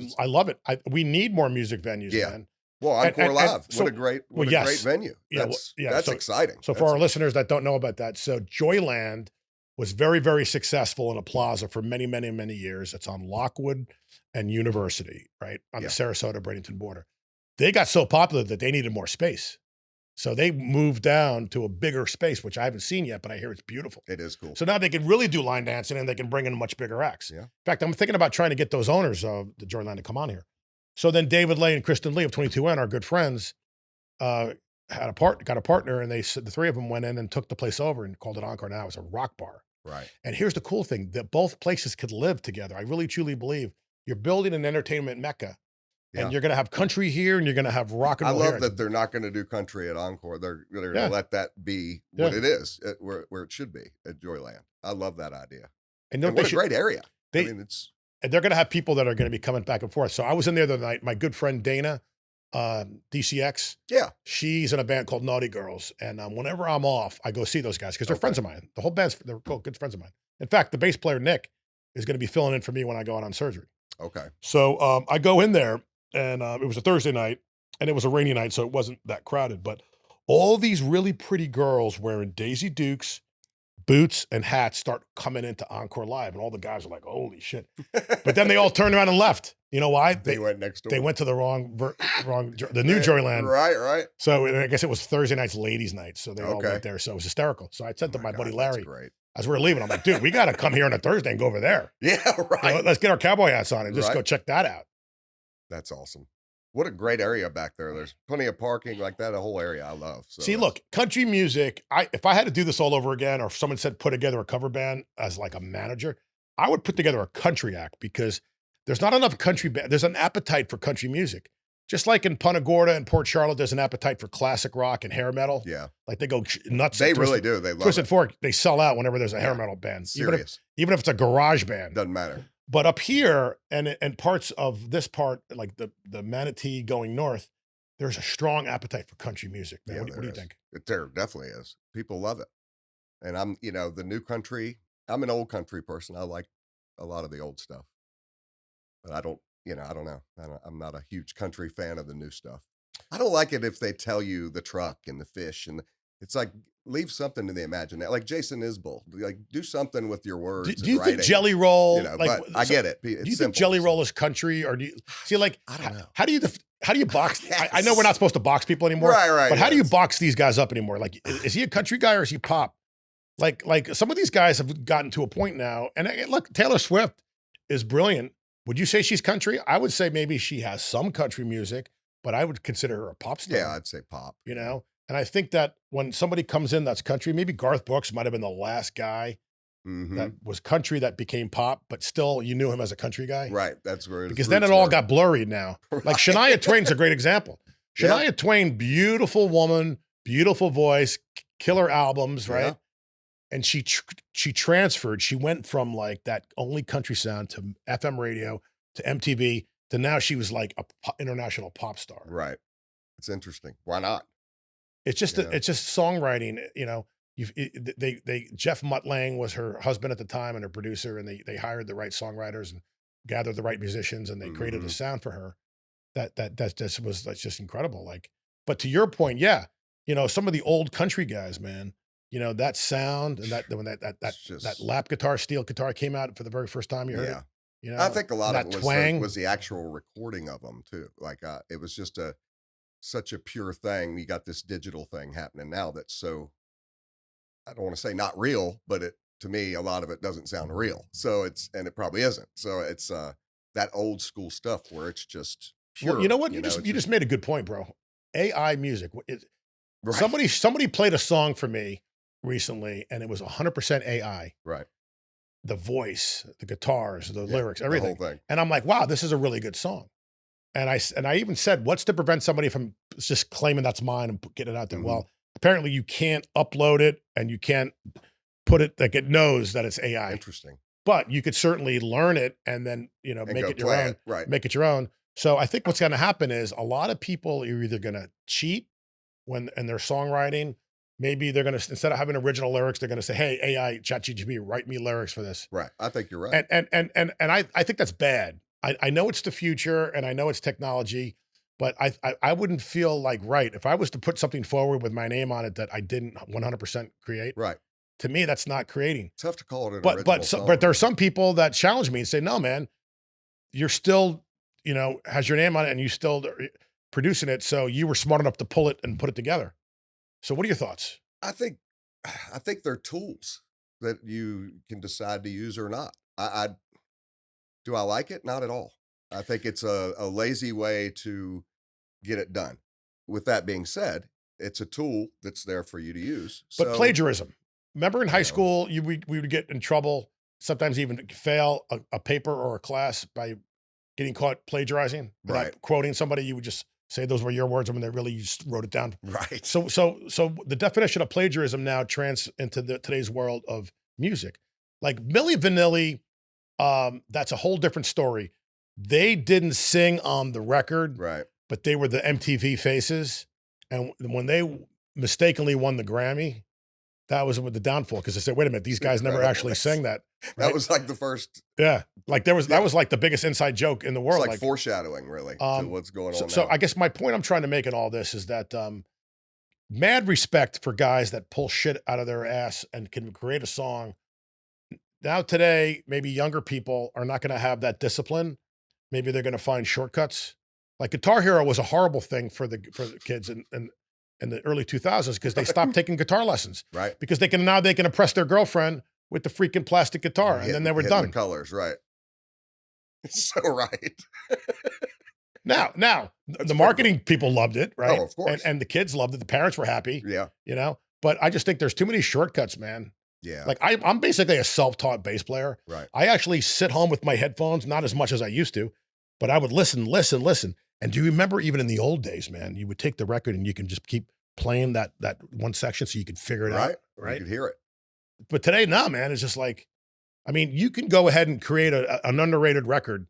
No. I love it. We need more music venues, Yeah. man. well, And- Encore and Live. so- What a great yes. venue. Yeah, That's yeah, so- exciting. So for our listeners that don't know about that, so Joyland was very, very successful in a plaza for many, many, many years. It's on Lockwood and University, right? On Yeah. the Sarasota-Bradenton border. They got so popular that they needed more space. So they moved down to a bigger space, which I haven't seen yet, but I hear it's beautiful. It is cool. So now they can really do line dancing and they can bring in much bigger acts. Yeah. In fact, I'm thinking about trying to get those owners of the Joyland to come on here. So then David Lay and Kristen Lee of 22N, our good friends, got a partner, and the three of them went in and took the place over and called it Encore. Now it's a rock bar. Right. And here's the cool thing, that both places could live together. I really truly believe you're building an entertainment mecca, Yeah. and you're going to have country here and you're going to have rock and I roll love here. that they're not going to do country at Encore. They're going Yeah. to let that be what Yeah. it is, where it should be at Joyland. I love that idea. And And they what a should- great area. they- I mean, it's and they're going to have people that are going to be coming back and forth. So I was in there the other night. My good friend Dana, DCX, yeah. she's in a band called Naughty Girls. And whenever I'm off, I go see those guys because they're friends of mine. The whole band's, they're good friends of mine. In fact, the bass player, Nick, is going to be filling in for me when I go out on surgery. Okay. So I go in there, and it was a Thursday night, and it was a rainy night, so it wasn't that crowded. But all these really pretty girls wearing Daisy Dukes, boots, and hats start coming into Encore Live, and all the guys are like, "Holy shit!" But then they all turned around and left. You know why? They went next door. They went to the the new Joyland. Right, right. So I guess it was Thursday night's ladies' night, so they all Okay. went there. So it was hysterical. So I said to my buddy God, Larry, that's great. as we were leaving, I'm like, "Dude, we got to come here on a Thursday and go over there. Yeah, You know, right. let's get our cowboy hats on and just go Right. check that out." That's awesome. What a great area back there. There's plenty of parking like that. A whole area I love. So See, that's- look, country music. If I had to do this all over again, or if someone said put together a cover band as like a manager, I would put together a country act because there's not enough country band. There's an appetite for country music. just like in Punta Gorda and Port Charlotte, there's an appetite for classic rock and hair metal. Yeah. Like they go nuts. They really do. They love Twisted it. Fork, they sell out whenever there's a hair Yeah. metal band. Serious. Even if it's a garage band. Doesn't matter. But up here and parts of this part, like the Manatee going north, there's a strong appetite for country music, man. Yeah, What do you think? There definitely is. People love it. And I'm, the new country, I'm an old country person. I like a lot of the old stuff. But I don't know. I'm not a huge country fan of the new stuff. I don't like it if they tell you the truck and the fish it's like leave something to the imagination. Like Jason Isbell, like do something with your words. Do you think Jelly Roll? But I get it. Do you think Jelly Roll is country, or do you see like? I don't know. How do you box? I know we're not supposed to box people anymore, right? But how do you box these guys up anymore? Like, is he a country guy or is he pop? Like some of these guys have gotten to a point now, and look, Taylor Swift is brilliant. Would you say she's country? I would say maybe she has some country music, but I would consider her a pop star. Yeah, I'd say pop. And I think that when somebody comes in that's country, maybe Garth Brooks might have been the last guy that was country that became pop, but still you knew him as a country guy. Right. That's where because then it all got blurry now. Right. Like Shania Twain's a great example. Shania Twain, beautiful woman, beautiful voice, killer albums, right? Yeah. And she transferred. She went from like that only country sound to FM radio to MTV to now she was like a international pop star. Right. It's interesting. Why not? It's just it's just songwriting. Jeff Muttlang was her husband at the time and her producer, and they hired the right songwriters and gathered the right musicians, and they created a sound for her that's just incredible. Like, but to your point, some of the old country guys, man. That sound and when that lap guitar, steel guitar came out for the very first time you heard it. I think a lot of it was the actual recording of them too. Like it was just such a pure thing. You got this digital thing happening now that's so, I don't want to say not real, but to me, a lot of it doesn't sound real. So it probably isn't. So it's that old school stuff where it's just pure. Well, you know what? You just made a good point, bro. AI music. Right. Somebody played a song for me recently, and it was 100% AI. Right. The voice, the guitars, the lyrics, everything. The whole thing. And I'm like, wow, this is a really good song. And I even said, what's to prevent somebody from just claiming that's mine and getting it out there? Mm-hmm. Well, apparently you can't upload it and you can't put it, like it knows that it's AI. Interesting. But you could certainly learn it and then, make it your own. Right. Make it your own. So I think what's going to happen is a lot of people are either going to cheat in their songwriting. Maybe they're going to, instead of having original lyrics, they're going to say, hey, AI, ChatGPT, write me lyrics for this. Right. I think you're right. And I think that's bad. I know it's the future and I know it's technology, but I wouldn't feel like right. If I was to put something forward with my name on it that I didn't 100% create, right. To me, that's not creating. Tough to call it an original song. But there are some people that challenge me and say, no, man, you're still, has your name on it and you still producing it. So you were smart enough to pull it and put it together. So what are your thoughts? I think they're tools that you can decide to use or not. Do I like it? Not at all. I think it's a lazy way to get it done. With that being said, it's a tool that's there for you to use. But plagiarism. Remember in high school, we would get in trouble, sometimes even fail a paper or a class by getting caught plagiarizing. Right. Quoting somebody, you would just say those were your words when they really, you just wrote it down. Right. So the definition of plagiarism now into today's world of music. Like Milli Vanilli, that's a whole different story. They didn't sing on the record, right? But they were the MTV faces. And when they mistakenly won the Grammy, that was with the downfall, because they said, wait a minute, these guys never actually sang that. Right? That was like the first. Yeah. Like that was like the biggest inside joke in the world. It's like foreshadowing, really, to what's going on. So I guess my point I'm trying to make in all this is that mad respect for guys that pull shit out of their ass and can create a song. Now today, maybe younger people are not going to have that discipline. Maybe they're going to find shortcuts. Like Guitar Hero was a horrible thing for the kids in the early 2000s because they stopped taking guitar lessons. Right. Because they can impress their girlfriend with the freaking plastic guitar, and then they were done. The colors, right? So right. Now the marketing people loved it, right? Oh, of course. And the kids loved it. The parents were happy. Yeah. But I just think there's too many shortcuts, man. Yeah. Like I'm basically a self-taught bass player. Right. I actually sit home with my headphones, not as much as I used to, but I would listen. And do you remember even in the old days, man, you would take the record and you can just keep playing that one section so you could figure it out, You right? could hear it. But today, no, man, it's just like, I mean, you can go ahead and create an underrated record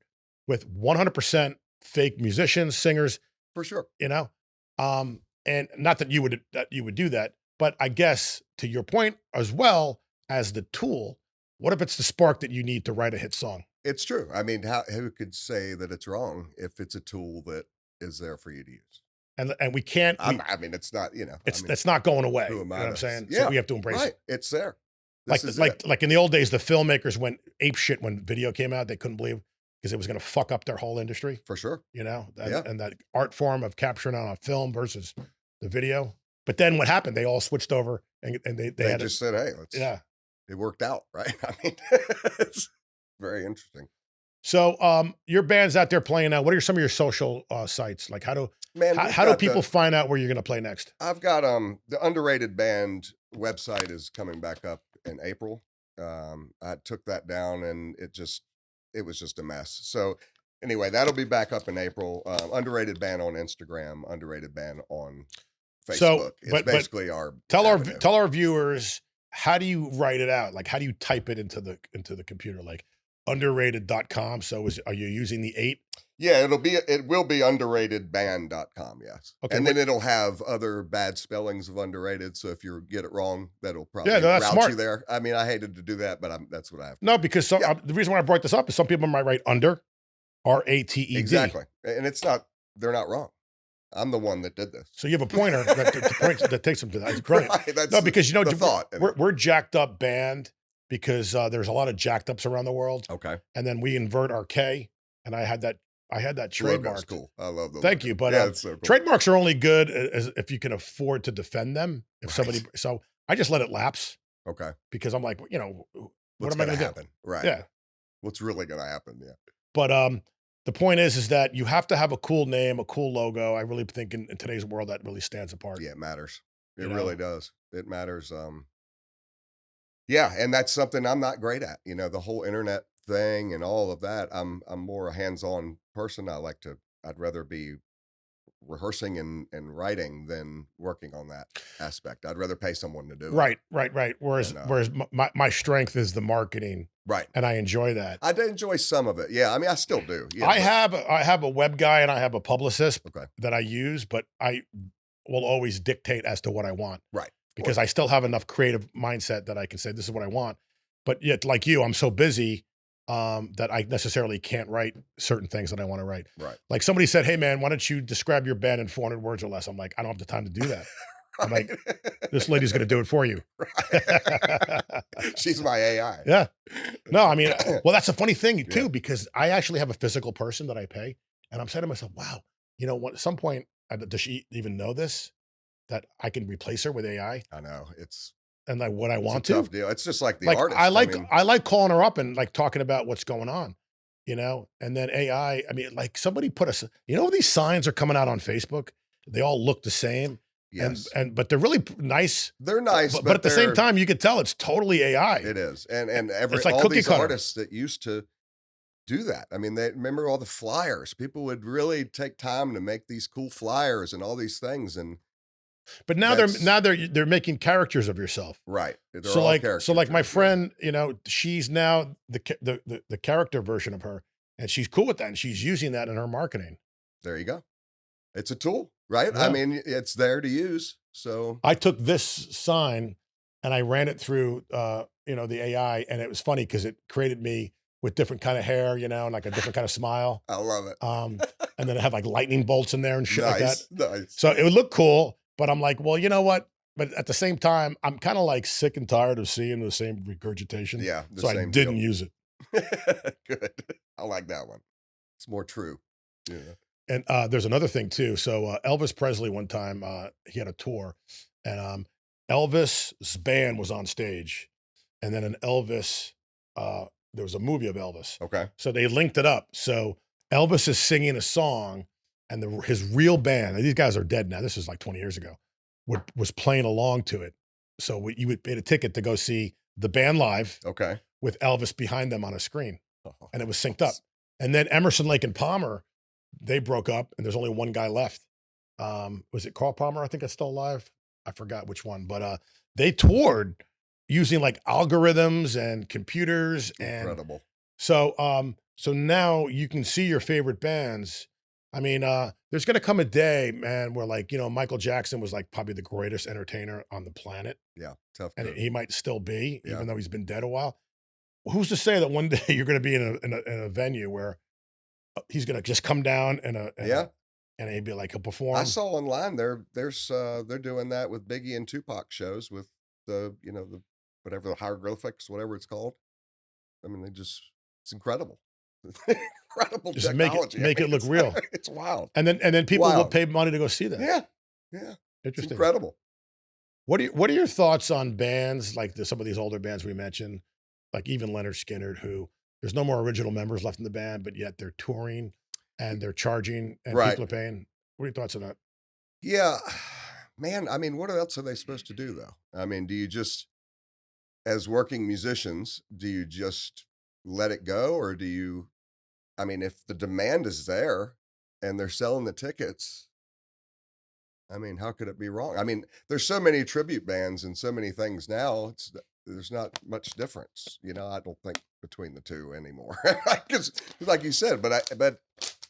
with 100% fake musicians, singers, For sure. you know, and not that you would do that, but I guess to your point as well as the tool, what if it's the spark that you need to write a hit song? It's true. I mean, who could say that it's wrong if it's a tool that is there for you to use? And we can't. I mean, it's not, It's not going away. who You am know I what I'm to- saying? Yeah, So we have to embrace right. it. It's there. Like This is like it. like in the old days, the filmmakers went ape shit when video came out. They couldn't believe because it was going to fuck up their whole industry. For sure. You know, Yeah. and that art form of capturing on a film versus the video. But then what happened? They all switched over and they They had just said, hey, let's, yeah. it worked out, right? I mean, it's very interesting. So your band's out there playing now. What are some of your social sites? Like how do Man, we've how do got people find out where you're going to play next? I've got the Undr8ed band website is coming back up in April. I took that down and it was just a mess. So anyway, that'll be back up in April. Undr8ed band on Instagram, Undr8ed band on Facebook. So, It's but basically our Tell avenue. our viewers, how do you write it out? Like how do you type it into the computer? Like underrated.com. So are you using the 8? Yeah, it will be underratedband.com, yes. Okay, And then it'll have other bad spellings of underrated. So if you get it wrong, that'll probably Yeah, no, that's route smart. you there. I mean, I hated to do that, but that's what I have to No, because Yeah. the reason why I brought this up is some people might write under, RATED. Exactly. And they're not wrong. I'm the one that did this. So you have a pointer that takes them to that. It's brilliant. Right, that's No, because you know the thought. we're jacked up band because there's a lot of jacked ups around the world, Okay. and then we invert our K, and I had that Logo's trademarked. cool. I love the Thank logo. you, but yeah, it's so cool. trademarks are only good as if you can afford to defend them. If Right. somebody, so I just let it lapse Okay. because I'm like, you know, What's am I gonna going to do? happen? Right. Yeah, What's really gonna happen? Yeah. but the point is that you have to have a cool name, a cool logo. I really think in today's world that really stands apart. Yeah, it matters. It You know? really does. It matters. Yeah, and that's something I'm not great at. The whole internet thing and all of that. I'm more a hands-on person. I'd rather be rehearsing and writing than working on that aspect. I'd rather pay someone to do it. Right. Whereas And, my strength is the marketing, Right. and I enjoy that. I do enjoy some of it. Yeah. I mean, I still do. Yeah. I have a web guy and I have a publicist Okay. that I use, but I will always dictate as to what I want. Right. Because I still have enough creative mindset that I can say this is what I want. But yet, like you, I'm so busy that I necessarily can't write certain things that I want to write. Right. Like somebody said, "Hey man, why don't you describe your band in 400 words or less?" I'm like, I don't have the time to do that. I'm like, this lady's going to do it for you. Right. She's my AI. Yeah. No, I mean, well, that's a funny thing too, because I actually have a physical person that I pay, and I'm saying to myself, wow, at some point, does she even know this? That I can replace her with AI I know. It's and like what I a want to. tough deal. It's just like the Like artist. I mean, like calling her up and like talking about what's going on, and then AI. I mean, like somebody put us. These signs are coming out on Facebook. They all look the same, yes. but they're really nice. They're nice, But at the same they're- time, you could tell it's totally AI. it is. And It's like all cookie these cutter. artists that used to do that. I mean, they remember all the flyers. People would really take time to make these cool flyers and all these things. And But now That's- they're making characters of yourself. right. They're So all like characters, my yeah. friend, she's now the character version of her, and she's cool with that, and she's using that in her marketing. There you go. It's a tool, right? Yeah. I mean, it's there to use. So I took this sign and I ran it through the AI, and it was funny because it created me with different kind of hair, and like a different kind of smile. I love it. And then I have like lightning bolts in there and shit like that. Nice. So it would look cool, but I'm like, well, you know what? But at the same time, I'm kind of like sick and tired of seeing the same regurgitation. Yeah. So I didn't use it. Good. I like that one. It's more true. Yeah. And there's another thing too. So Elvis Presley one time he had a tour, and Elvis's band was on stage, and then there was a movie of Elvis. Okay. So they linked it up. So Elvis is singing a song, and his real band. And these guys are dead now. This is like 20 years ago. Was playing along to it. So you would pay a ticket to go see the band live Okay. with Elvis behind them on a screen, and it was synced up. And then Emerson, Lake and Palmer they broke up, and there's only one guy left. Was it Carl Palmer? I think that's still alive. I forgot which one, but they toured using like algorithms and computers, and Incredible. so now you can see your favorite bands. I mean, there's gonna come a day, man, where like, Michael Jackson was like probably the greatest entertainer on the planet, Yeah, tough and to he might still be, yeah. even though he's been dead a while. Who's to say that one day you're gonna be in a venue where he's gonna just come down Yeah. and he'd be like, he'll I perform. saw online they're doing that with Biggie and Tupac shows with the whatever the hieroglyphics, whatever it's called. I mean, it's incredible. Incredible Just make it technology. I make mean, it look real. it's wild. And then people will Wild. pay money to go see that. Yeah. Yeah. It's Interesting. incredible. What are your thoughts on bands like some of these older bands we mentioned, like even Leonard Skinner, who there's no more original members left in the band, but yet they're touring and they're charging and Right. people are paying. What are your thoughts on that? Yeah. Man, I mean, what else are they supposed to do though? I mean, do you just as working musicians, do you just let it go or do you I mean, if the demand is there and they're selling the tickets, I mean, how could it be wrong? I mean, there's so many tribute bands and so many things now. There's not much difference, I don't think between the two anymore. Because, like you said, but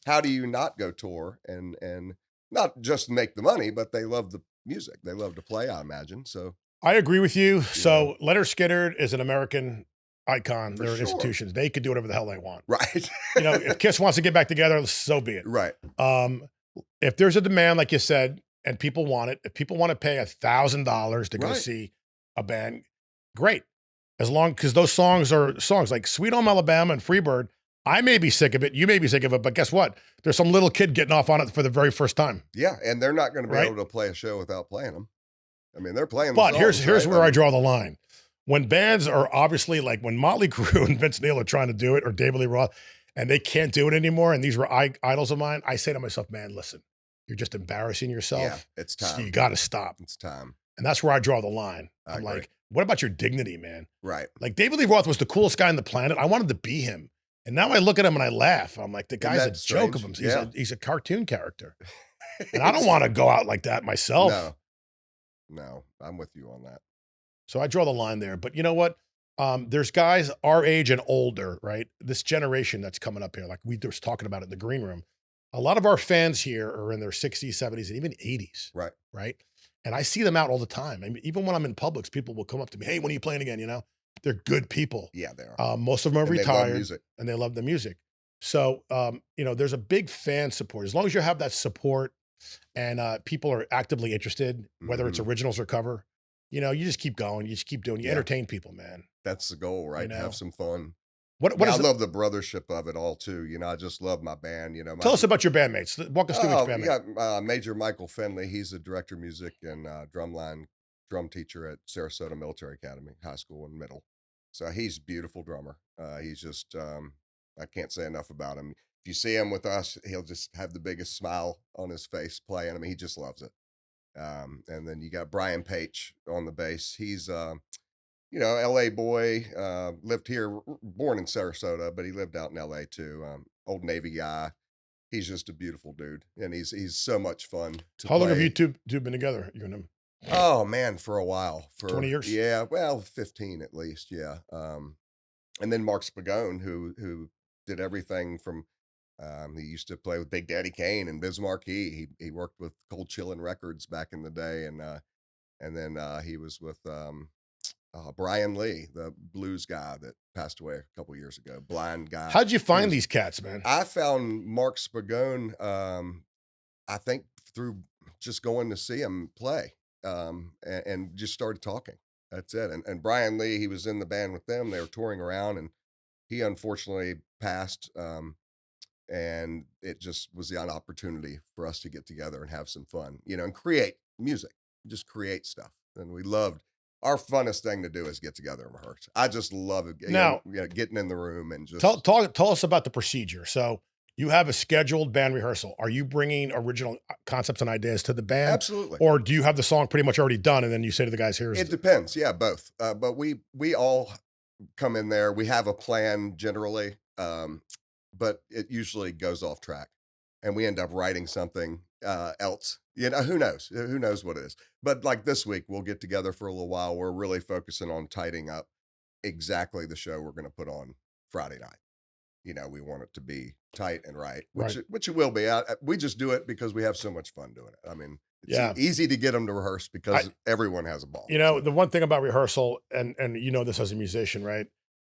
how do you not go tour and not just make the money, but they love the music, they love to play, I imagine. So I agree with you. you know, So Leonard Skinner is an American icon. for They're an sure, institution. They could do whatever the hell they want. right, If Kiss wants to get back together, so be it. right, If there's a demand, like you said, and people want it, if people want to pay $1,000 to go right, see a band, great. As long because those songs are songs like Sweet Home Alabama and Freebird. I may be sick of it, you may be sick of it, but guess what? There's some little kid getting off on it for the very first time, yeah, and they're not going to be right? able to play a show without playing them. I mean, they're playing the But here's songs, here's right? where I draw the line. When bands are obviously like when Motley Crue and Vince Neil are trying to do it, or David Lee Roth, and they can't do it anymore, and these were idols of mine, I say to myself, man, listen, you're just embarrassing Yeah, yourself. it's So you time. got to stop. It's time. And that's where I draw the line. I I'm agree. like, what about your dignity, man? Right. Like David Lee Roth was the coolest guy on the planet. I wanted to be him. And now I look at him and I laugh. I'm like, the Isn't guy's a that joke of strange? him. Yeah. He's a cartoon character. And I don't want to go out like that myself. No, no, I'm with you on that. So I draw the line there. But you know what? There's guys our age and older, right? This generation that's coming up here, like we were talking about it in the green room. A lot of our fans here are in their 60s, 70s, and even 80s, Right. right? And I see them out all the time. I mean, even when I'm in Publix, people will come up to me, hey, when are you playing again? They're good people. Yeah, they are. Most of them are And they love retired music. and they love the music. So, there's a big fan support. As long as you have that support and people are actively interested, whether it's Mhm. originals or cover, you just keep going. You just keep doing. You Yeah. entertain people, man. That's the goal, right? know. Have some fun. What Yeah, I is the, love the brothership of it all too. I just love my band. tell us about your bandmates. Walk us through each Oh, bandmate. you got Major Michael Finley. He's a director of music and drum teacher at Sarasota Military Academy, high school and middle. So he's a beautiful drummer. He's just I can't say enough about him. If you see him with us, he'll just have the biggest smile on his face playing. I mean, he just loves it. And then you got Brian Page on the bass. He's LA boy, lived here, born in Sarasota, but he lived out in LA too. Old Navy guy. He's just a beautiful dude, and he's so much fun to How long have play. you two been together? You and him? Oh man, for a while, for 20 years? Yeah, well, 15 at least, yeah. And then Mark Spagone, who did everything from. He used to play with Big Daddy Kane and Biz Markie. He worked with Cold Chillin' Records back in the day, and then he was with Brian Lee, the blues guy that passed away a couple years ago, blind guy. How'd you He find was- these cats, man? I found Mark Spagone, I think through just going to see him play, and just started talking. That's it. And Brian Lee, he was in the band with them. They were touring around, and he unfortunately passed. And it just was the opportunity for us to get together and have some fun, and create music, just create stuff. And we loved our funnest thing to do is get together and rehearse. I just love it. Now- Getting in the room and just Tell us about the procedure. So you have a scheduled band rehearsal. Are you bringing original concepts and ideas to the band? absolutely. Or do you have the song pretty much already done and then you say to the guys, It depends. Yeah, both. But we all come in there. We have a plan generally, but it usually goes off track. and we end up writing something else. Who knows? Who knows what it is? But like this week, we'll get together for a little while. We're really focusing on tidying up exactly the show we're going to put on Friday night. We want it to be tight and right, which Right. which it will be. We just do it because we have so much fun doing it. I mean, it's Yeah. easy to get them to rehearse because everyone has a ball. The one thing about rehearsal, and this as a musician, right,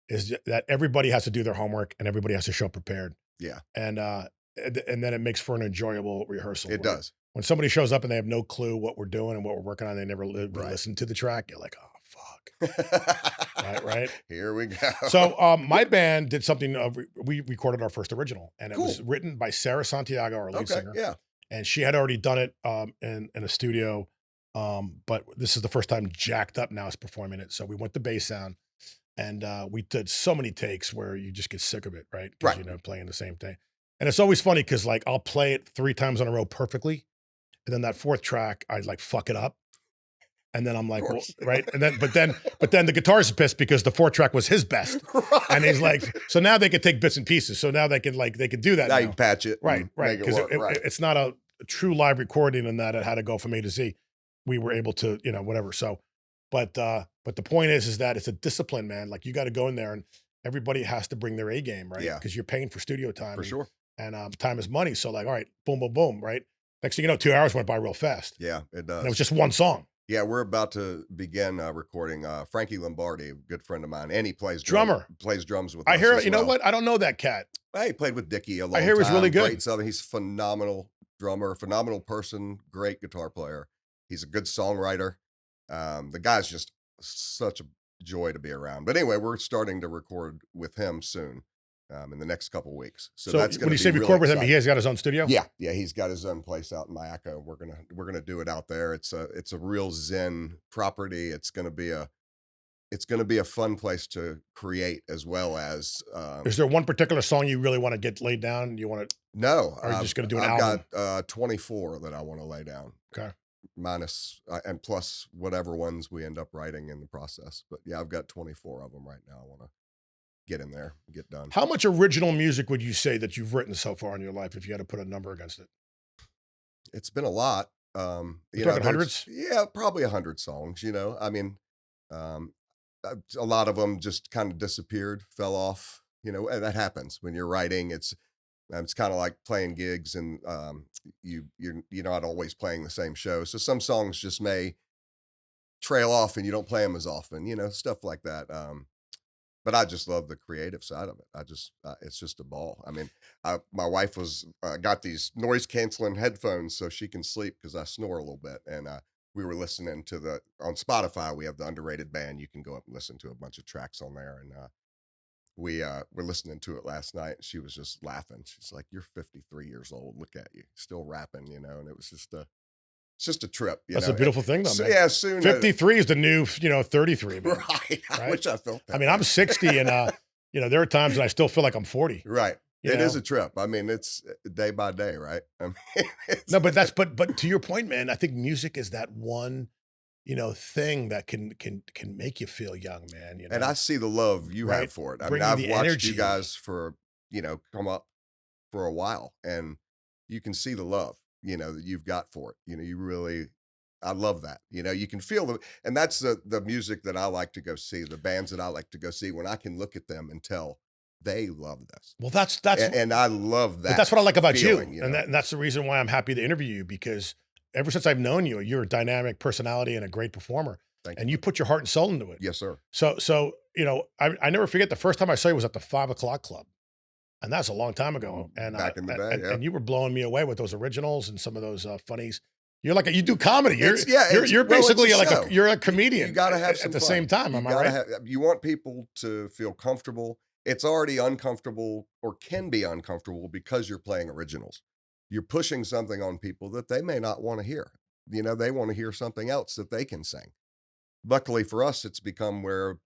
is that everybody has to do their homework and everybody has to show up prepared. Yeah, And then it makes for an enjoyable rehearsal. it does. When somebody shows up and they have no clue what we're doing and what we're working on, they never Right. listen to the track. You're like, oh fuck, right? Here we go. So my band did something. We recorded our first original, and it was Cool. written by Sarah Santiago, our lead Okay, singer, yeah. and she had already done it in a studio. But this is the first time Jacked Up now is performing it. So we went to bass sound, and we did so many takes where you just get sick of it, right? 'Cause, Right. playing the same thing. And it's always funny because like I'll play it 3 times in a row perfectly, and then that 4th track I like fuck it up, and then I'm like, well, course. right? And then but then the guitarist pissed because the 4th track was his best, and he's like, so now they could take bits and pieces. So now they can do that Now now. you can patch it, Right, and right. make it Because work. Right. it's not a true live recording in that it had to go from A to Z. We were able to, whatever. So, but the point is that it's a discipline, man. Like you got to go in there and everybody has to bring their A game, right? Yeah. Because you're paying for studio time. For sure. And time is money. So like, all right, boom, boom, boom, right? Next thing you know, 2 hours went by real fast. Yeah, it does. And it was just one song. Yeah, we're about to begin recording Frankie Lombardi, a good friend of mine, and he plays Drummer. plays drums with I us hear, as you know well. what? I don't know that cat. He played with Dickie a long hear he's time. really good. Great Southern. He's a phenomenal drummer, phenomenal person, great guitar player. He's a good songwriter. The guy's just such a joy to be around. But anyway, we're starting to record with him soon, in the next couple weeks. So that's going when to you be say really record with him, exciting. he has got his own studio? Yeah, he's got his own place out in Mayaca. We're gonna do it out there. It's a real zen property. It's gonna be a fun place to create as well as. Is there one particular song you really want to get laid down? You want to? No, Or are you just gonna do an I've album? got 24 that I want to lay down. Okay. Minus and plus whatever ones we end up writing in the process. But yeah, I've got 24 of them right now. I want to get in there, get done. How much original music would you say that you've written so far in your life if you had to put a number against it? It's been a lot. We're talking hundreds? Yeah, probably 100 songs. I mean, a lot of them just kind of disappeared, fell off. And that happens when you're writing. It's kind of like playing gigs, and you're not always playing the same show. So some songs just may trail off, and you don't play them as often. Stuff like that. But I just love the creative side of it. It's just a ball. I mean, my wife got these noise canceling headphones so she can sleep because I snore a little bit. And we were listening to on Spotify, we have the Undr8ed band. You can go up and listen to a bunch of tracks on there. And we were listening to it last night. And she was just laughing. She's like, "You're 53 years old. Look at you, still rapping," And it was it's just a trip. That's a beautiful thing, though, So, man. yeah, soon. 53 is the new, 33. Man. Right. I Right? wish I felt that. I mean, I'm 60 and, there are times that I still feel like I'm 40. Right. You It is know? a trip. I mean, it's day by day, right? I mean, No, but to your point, man, I think music is that one, thing that can make you feel young, man. and I see the love you Right. have for it. I mean, Bringing I've the watched energy. you guys for, come up for a while, and you can see the love, that you've got for it. You really, I love that. You can feel and that's the music that I like to go see, the bands that I like to go see, when I can look at them and tell they love this. Well, that's And I love that. but that's what I like about feeling, you. And that's the reason why I'm happy to interview you, because ever since I've known you, you're a dynamic personality and a great performer. Thank And you put your heart and soul into it. Yes, sir. So I never forget the first time I saw you was at the 5 o'clock club. And that's a long time ago. And Back in the day, and, yeah. and you were blowing me away with those originals and some of those funnies. You're like you do comedy. You're It's- you're well, it's a basically show. you're a comedian. You got to have some at the fun. same time. Am I right? You want people to feel comfortable. It's already uncomfortable, or can be uncomfortable, because you're playing originals. You're pushing something on people that they may not want to hear. They want to hear something else that they can sing. Luckily for us, it's become where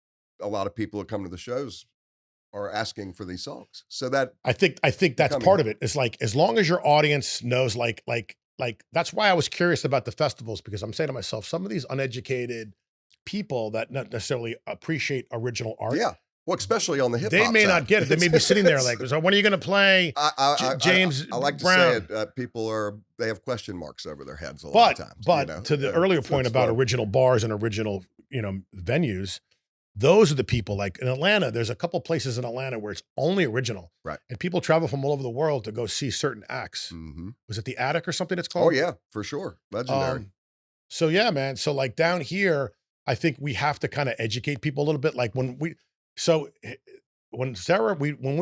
a lot of people who come to the shows are asking for these songs. So that I think that's Becoming- part of it. It's like, as long as your audience knows, like that's why I was curious about the festivals, because I'm saying to myself, some of these uneducated people that not necessarily appreciate original art, yeah, Well, especially on the hip hop They may side. not get it. They may be sitting there like, so when are you going to play James I like to Brown? say it. People they have question marks over their heads a lot of times. But to the earlier point about original bars and original, venues, those are the people. Like in Atlanta, there's a couple places in Atlanta where it's only original, right? And people travel from all over the world to go see certain acts. Mm-hmm. Was it the Attic or something? It's called. Oh yeah, for sure, legendary. So yeah, man. So like down here, I think we have to kind of educate people a little bit. Like when we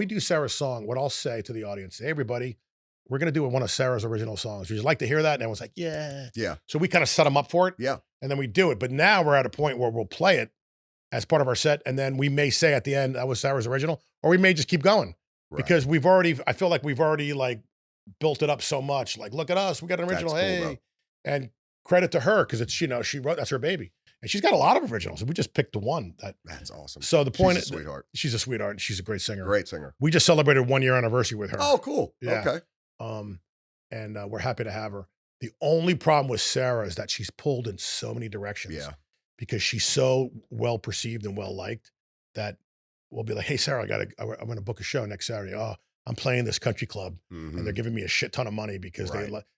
do Sarah's song, what I'll say to the audience, hey, everybody, we're going to do one of Sarah's original songs. Would you like to hear that? And everyone's like, yeah. Yeah. So we kind of set them up for it. Yeah. And then we do it. But now we're at a point where we'll play it as part of our set. And then we may say at the end, that was Sarah's original, or we may just keep going because I feel like we've already like built it up so much. Like, look at us. We got an original. That's cool, hey, and credit to her. Cause it's, she wrote, that's her baby. And she's got a lot of originals. We just picked the one that's awesome. So the point she's a sweetheart. She's a sweetheart. She's a great singer. Great singer. We just celebrated 1 year anniversary with her. Oh, cool. Yeah. Okay. And we're happy to have her. The only problem with Sarah is that she's pulled in so many directions. Yeah. Because she's so well perceived and well liked that we'll be like, hey, Sarah, I'm going to book a show next Saturday. Oh, I'm playing this country club and they're giving me a shit ton of money because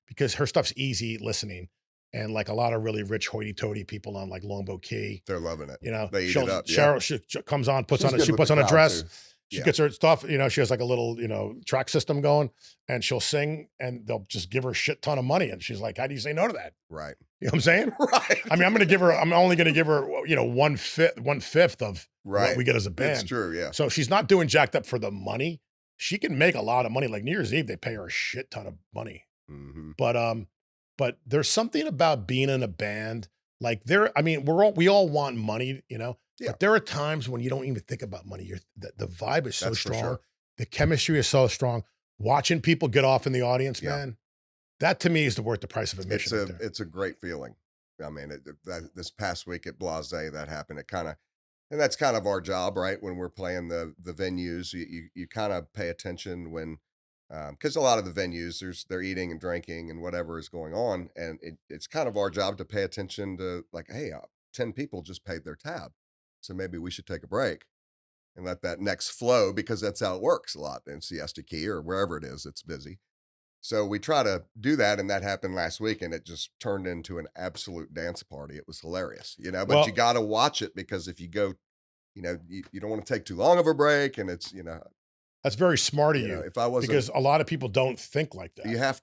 because her stuff's easy listening. And like a lot of really rich hoity-toity people on like Longboat Key. They're loving it. They eat it up. Cheryl she comes on, she puts on a dress. She gets her stuff, she has like a little, track system going and she'll sing and they'll just give her a shit ton of money. And she's like, how do you say no to that? Right. You know what I'm saying? Right. I mean, I'm only going to give her, 1/5 of what we get as a band. It's true. Yeah. So she's not doing jacked up for the money. She can make a lot of money. Like New Year's Eve, they pay her a shit ton of money. Mm-hmm. But there's something about being in a band. Like we all want money, Yeah. But there are times when you don't even think about money. The vibe is so strong. Sure. The chemistry is so strong. Watching people get off in the audience, man, that to me is worth the price of admission. It's a great feeling. I mean, this past week at Blase, that happened. And that's kind of our job, right? When we're playing the venues, you kind of pay attention when, because a lot of the venues, they're eating and drinking and whatever is going on. And it's kind of our job to pay attention to like, hey, 10 people just paid their tab. So maybe we should take a break and let that next flow, because that's how it works a lot in Siesta Key or wherever it is, it's busy. So we try to do that. And that happened last week and it just turned into an absolute dance party. It was hilarious, but you got to watch it because if you go, you don't want to take too long of a break and it's, that's very smart of you. If I wasn't, because a lot of people don't think like that. You have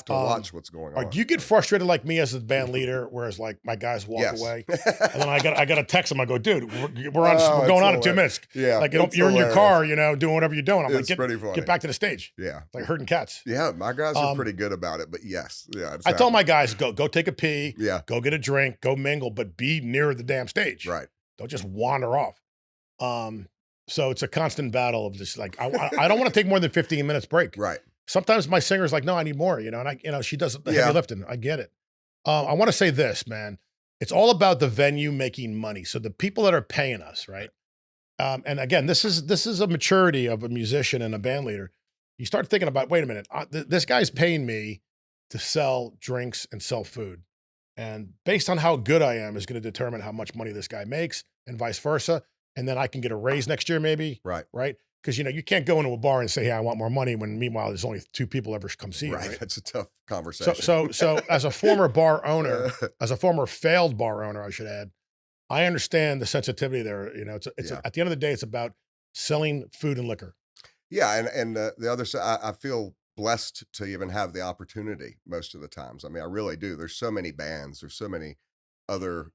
to watch what's going on. Do you get frustrated like me as the band leader, whereas like my guys walk away, and then I got to text them. I go, dude, we're going on in 2 minutes. Yeah, like you're in your car, doing whatever you're doing. I'm it's like, pretty funny. Get back to the stage. Yeah, like herding cats. Yeah, my guys are pretty good about it. But yes, I tell my guys go take a pee. Yeah, go get a drink, go mingle, but be near the damn stage. Right. Don't just wander off. So it's a constant battle of just like, I don't want to take more than 15 minutes break. Right. Sometimes my singer's like, no, I need more, and she does the heavy lifting. I get it. I want to say this, man, it's all about the venue making money. So the people that are paying us, right? And again, this is a maturity of a musician and a band leader. You start thinking about, wait a minute, this guy's paying me to sell drinks and sell food. And based on how good I am is going to determine how much money this guy makes and vice versa. And then I can get a raise next year, maybe. Right. Right. Because, you can't go into a bar and say, hey, I want more money when meanwhile, there's only 2 people ever come see you. Right. That's a tough conversation. So as a former bar owner, as a former failed bar owner, I should add, I understand the sensitivity there. It's at the end of the day, it's about selling food and liquor. Yeah. And the other side, I feel blessed to even have the opportunity most of the times. I mean, I really do. There's so many bands. There's so many other,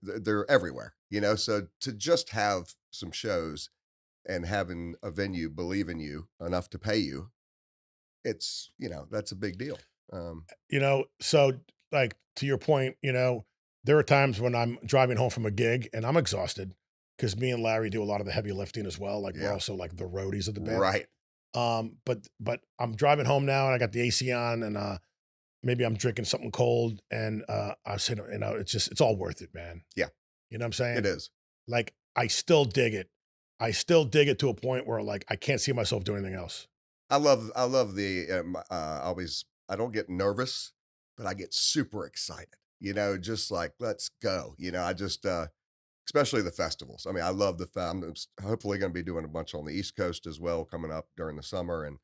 they're everywhere, so to just have some shows and having a venue believe in you enough to pay you, it's, that's a big deal. So like to your point, there are times when I'm driving home from a gig and I'm exhausted because me and Larry do a lot of the heavy lifting as well. Like we're also like the roadies of the band. Right. But I'm driving home now and I got the AC on and, maybe I'm drinking something cold and I said, it's all worth it, man. Yeah. You know what I'm saying? It is. Like, I still dig it. I still dig it to a point where like, I can't see myself doing anything else. I love the, I don't get nervous, but I get super excited, just like, let's go. I just, especially the festivals. I mean, I love I'm hopefully going to be doing a bunch on the East Coast as well coming up during the summer. And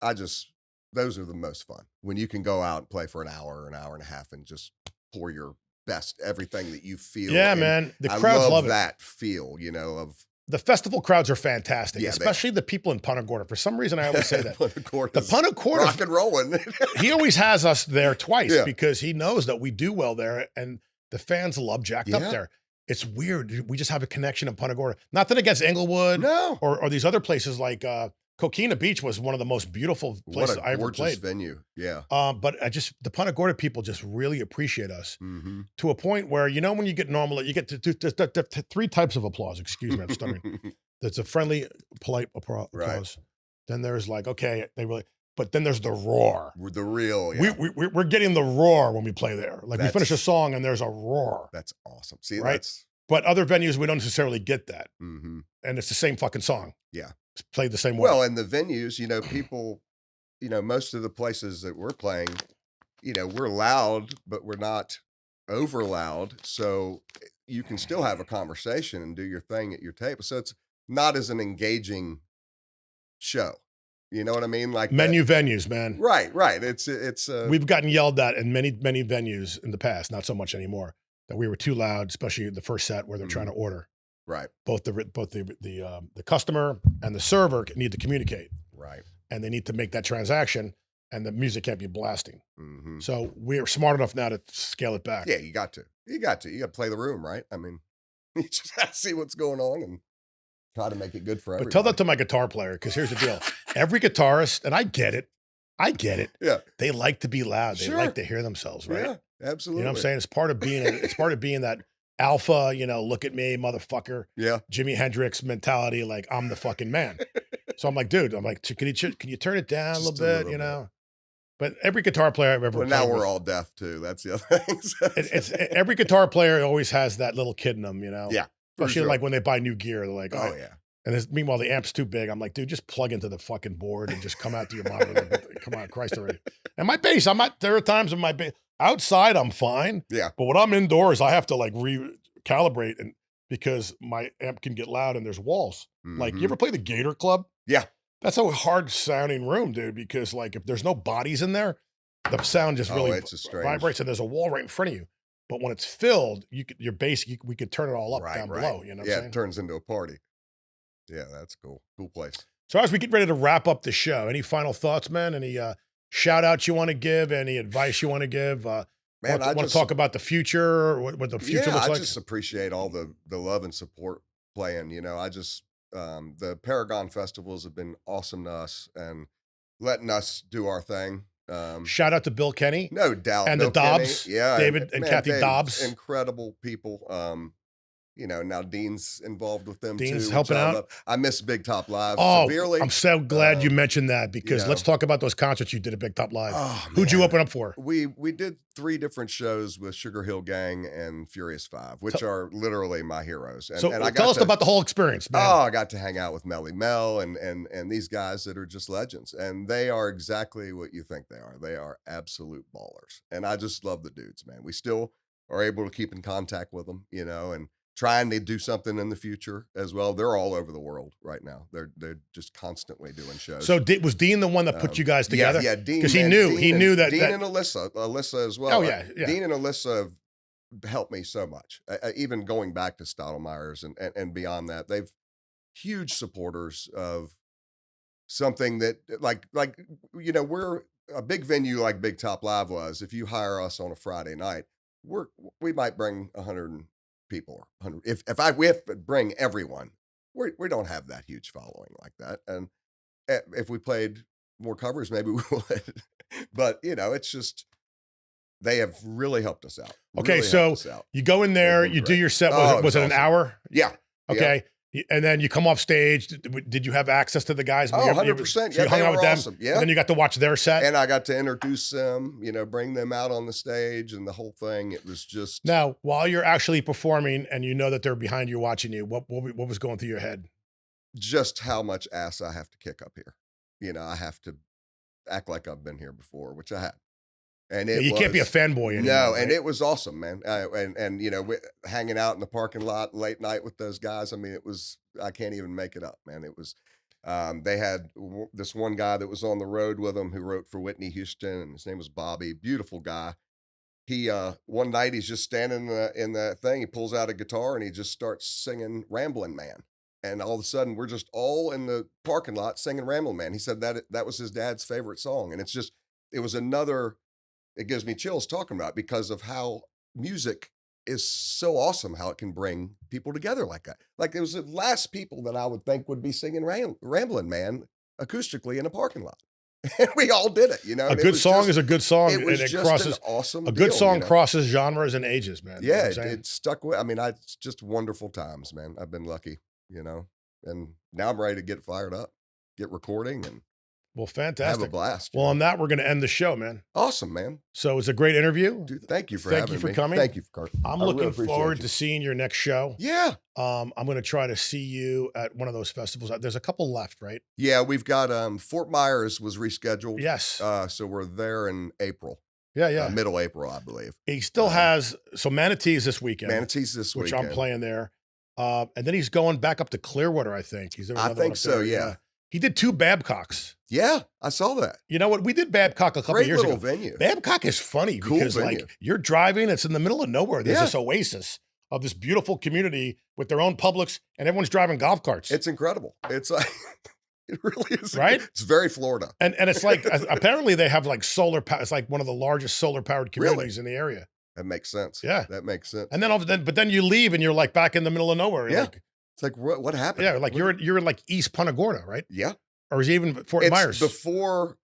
I just, those are the most fun when you can go out and play for an hour and a half and just pour your best, everything that you feel. Yeah, And man. The I crowds love it. that feel, of The festival crowds are fantastic, Yeah, especially the people in Punta Gorda. For some reason, I always say that. The Punta rock Gorda, and rolling. he always has us there twice Yeah. because he knows that we do well there, and the fans love Jacked Up Yeah. there. It's weird. We just have a connection in Punta Gorda. Nothing against Inglewood No. or these other places like Coquina Beach was one of the most beautiful places I ever gorgeous played. venue. Yeah. But the Punta Gorda people just really appreciate us Mm-hmm. to a point where, when you get normal, you get to three types of applause. Excuse me, I'm stuttering. There's a friendly, polite applause. Right. Then there's like, okay, but then there's the roar. The real. Yeah. We're getting the roar when we play there. Like we finish a That's- song and there's a roar. That's awesome. See, Right? that's. But other venues, we don't necessarily get that. Mm-hmm. And it's the same fucking song. Yeah. It's played the same way. Well, and the venues, people, most of the places that we're playing, we're loud, but we're not over loud. So you can still have a conversation and do your thing at your table. So it's not as an engaging show. You know what I mean? Like Menu venues, man. Right. It's We've gotten yelled at in many, many venues in the past, not so much anymore, that we were too loud, especially the first set where they're trying to order. right. Both the customer and the server need to communicate, Right. and they need to make that transaction, and the music can't be blasting. Mm-hmm. So we're smart enough now to scale it back. Yeah, you got to play the room, right? I mean, you just have to see what's going on and try to make it good for everybody. But tell that to my guitar player, because here's the deal: every guitarist, and I get it, Yeah. they like to be loud. They Sure. like to hear themselves, right? Yeah, absolutely. You know what I'm saying? It's part of being that alpha, look at me, motherfucker, Yeah. Jimi Hendrix mentality, like I'm the fucking man. So I'm like, dude, can you turn it down Just a little bit, But every guitar player I've ever Well, played now we're with, all deaf too. That's the other thing. it's every guitar player always has that little kid in them, Yeah. for Especially sure. like when they buy new gear, they're like, Oh yeah. And meanwhile, the amp's too big. I'm like, dude, just plug into the fucking board and just come out to your monitor. Come on, Christ already. And my bass, there are times in my bass, outside I'm fine. Yeah. But when I'm indoors, I have to like recalibrate because my amp can get loud and there's walls. Like, you Mhm. ever play the Gator Club? Yeah. That's a hard sounding room, dude, because like if there's no bodies in there, the sound just really it's a strange. vibrates and there's a wall right in front of you. But when it's filled, your bass, we could turn it all up Right, down right. below. You know what I'm Yeah, saying? it turns into a party. Yeah, that's cool. Cool place. So as we get ready to wrap up the show, any final thoughts, man? Any shout outs you want to give? Any advice you want to give? Man, want to talk about the future, what the future looks I like? just appreciate all the love and support playing. I just the Paragon festivals have been awesome to us and letting us do our thing. Shout out to Bill Kenny. No doubt. And Bill the Kenny, Dobbs, yeah, David and Kathy David's Dobbs. incredible people. Now Dean's involved with them Dean's too. helping which I out. love. I miss Big Top Live Oh, severely. I'm so glad you mentioned that because let's talk about those concerts you did at Big Top Live. Oh, Who'd you man. open up for? We did 3 different shows with Sugar Hill Gang and Furious 5, which are literally my heroes. And, So and I tell us got to, about the whole experience, man. Oh, I got to hang out with Melly Mel and these guys that are just legends. And they are exactly what you think they are. They are absolute ballers. And I just love the dudes, man. We still are able to keep in contact with them, and trying to do something in the future as well. They're all over the world right now. They're just constantly doing shows. So was Dean the one that put you guys together? Yeah, Dean. Because he man, knew Dean that. Dean that and Alyssa as well. Oh, yeah. Dean and Alyssa have helped me so much. Even going back to Stottlemyre's and beyond that, they've huge supporters of something that like we're a big venue like Big Top Live was. If you hire us on a Friday night, we might bring 100 people or 100. We have to bring everyone, we don't have that huge following like that. And if we played more covers, maybe we would. But it's just they have really helped us out. Okay, Really so helped us out. you go in there, They've been you do great. your set. Oh, Was it an awesome. hour? Yeah. Okay. And then you come off stage. Did you have access to the guys? Oh, 100%. So Yeah, you hung they out were with them. awesome. Yeah. And then you got to watch their set. And I got to introduce them, bring them out on the stage and the whole thing. It was just Now, while you're actually performing and you know that they're behind you watching you, what was going through your head? just how much ass I have to kick up here. I have to act like I've been here before, which I had. And Yeah, you can't be a fanboy anymore. No, right? and it was awesome, man. And you know, hanging out in the parking lot late night with those guys. I mean, it was, I can't even make it up, man. It was, they had this one guy that was on the road with them who wrote for Whitney Houston, and his name was Bobby. Beautiful guy. He one night he's just standing in the thing. He pulls out a guitar and he just starts singing "Ramblin' Man." And all of a sudden, we're just all in the parking lot singing "Ramblin' Man." He said that was his dad's favorite song, and it was another. It gives me chills talking about it because of how music is so awesome, how it can bring people together like that. Like it was the last people that I would think would be singing "Ramblin' Man" acoustically in a parking lot. And we all did it, you know. A good song is a good song, It and was it just crosses an awesome. a good deal, song you know? crosses genres and ages, man. You know Yeah, what I'm saying? it stuck with. I mean, it's just wonderful times, man. I've been lucky, you know, and now I'm ready to get fired up, get recording, and Well, have a fantastic. blast. you Well, know? on that, we're going to end the show, man. Awesome, man. So it's a great interview. Dude, thank you for Thank having you for me. coming. Thank you for coming. I'm I really looking appreciate forward you. to seeing your next show. Yeah, I'm going to try to see you at one of those festivals. There's a couple left, right? yeah. We've got Fort Myers was rescheduled. Yes. So we're there in April, Yeah. middle April, I believe. He still has, so Manatee's this weekend, Manatee's this which weekend. I'm playing there. And then he's going back up to Clearwater, I think. He's doing I another one think up so. there. Yeah. He did 2 Babcocks. Yeah, I saw that. You know what? We did Babcock a couple Great years little ago. venue. Babcock is funny Cool because venue. like you're driving, it's in the middle of nowhere. There's Yeah. this oasis of this beautiful community with their own Publix, and everyone's driving golf carts. It's incredible. It's like it really is. Right? It's very Florida. and it's like apparently they have like solar power. It's like one of the largest solar powered communities in the area. That makes sense. Yeah. That makes sense. And but then you leave and you're like back in the middle of nowhere. Yeah. Like, It's like what happened? yeah, like What- you're in like East Punta Gorda, right? Yeah. Or is it even Fort It's Myers? before.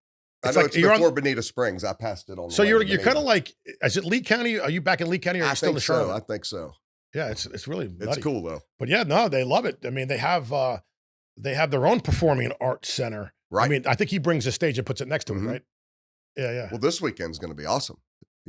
It's I know like it's you're on- before Bonita Springs. I passed it on. the So way you're to kind Bonita. of like, is it Lee County? Are you back in Lee County or are you I still in think Charlotte? so. I think so. Yeah, it's really It's nutty. cool though. But yeah, no, they love it. I mean, they have their own performing arts center. Right. I mean, I think he brings a stage and puts it next to Mhm. it, right? Yeah. Well, this weekend's going to be awesome.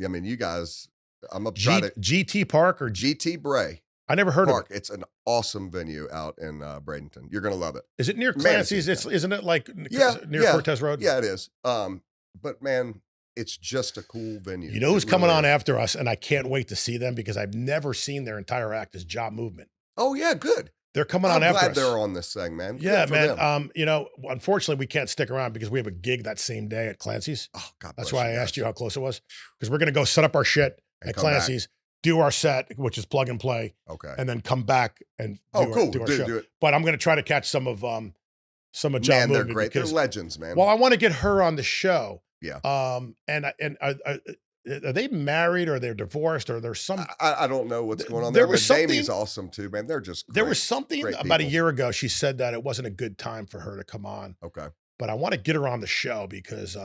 I mean, you guys. I'm up try to GT Park or GT Bray I never heard Park. of it. It's an awesome venue out in Bradenton. You're going to love it. Is it near Manatee's, Clancy's? Isn't it like Yeah, near yeah, Cortez Road? Yeah, it is. But man, it's just a cool venue. You know who's It coming really on is. after us, and I can't wait to see them because I've never seen their entire act as Job Movement. Oh yeah, good. They're coming I'm on after glad us. they're on this thing, man. Good Yeah, for man. them. You know, unfortunately, we can't stick around because we have a gig that same day at Clancy's. Oh God, That's bless why I guys. asked you how close it was, because we're gonna go set up our shit And at come back. Clancy's, do our set, which is plug and play, Okay. and then come back and Oh, cool. do our Do show. it. But I'm gonna try to catch some of Job Man, they're Movement great. They're because legends, man. well, I want to get her on the show. Yeah. And are they married or they're divorced or there's some? I don't know what's going on there there, was but Damie's something- awesome too, man. They're just There great. was something great about a people. year ago. She said that it wasn't a good time for her to come on, Okay. but I want to get her on the show because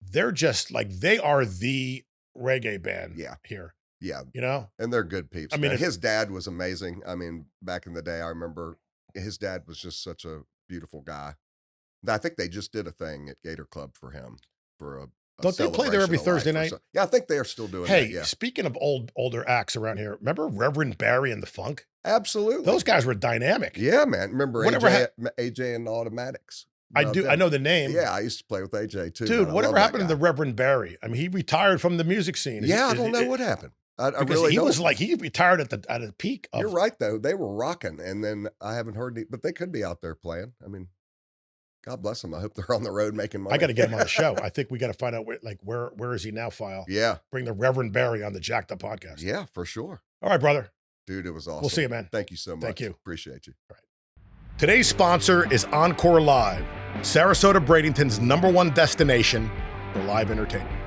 they're just like they are the reggae band. Yeah. Here, Yeah, you know. and they're good peeps. I mean, man. if- his dad was amazing. I mean, back in the day, I remember his dad was just such a beautiful guy. I think they just did a thing at Gator Club for him for a Don't they play there every celebration of Thursday life or night? so- Yeah, I think they are still doing Hey, that. Yeah, speaking of older acts around here, remember Reverend Barry and the Funk? absolutely. Those guys were dynamic. Yeah, man. Remember Whatever AJ and Automatics? I About do. I them? know the name. Yeah, I used to play with AJ too. Dude, man. I whatever love that happened to guy. the Reverend Barry? I mean, he retired from the music scene. Yeah, I don't know what happened. I because really he don't. was like he retired at the peak of. You're right though. They were rocking, and then I haven't heard any, but they could be out there playing. I mean, God bless them. I hope they're on the road making money. I got to get him on the show. I think we got to find out where is he now? File. Yeah, Bring the Reverend Barry on the Jacked Up podcast. yeah, for sure, All right, brother. dude. It was awesome. We'll see you, man. Thank you so much. Thank you. Appreciate you. Today's sponsor is Encore Live, Sarasota Bradenton's #1 destination for live entertainment.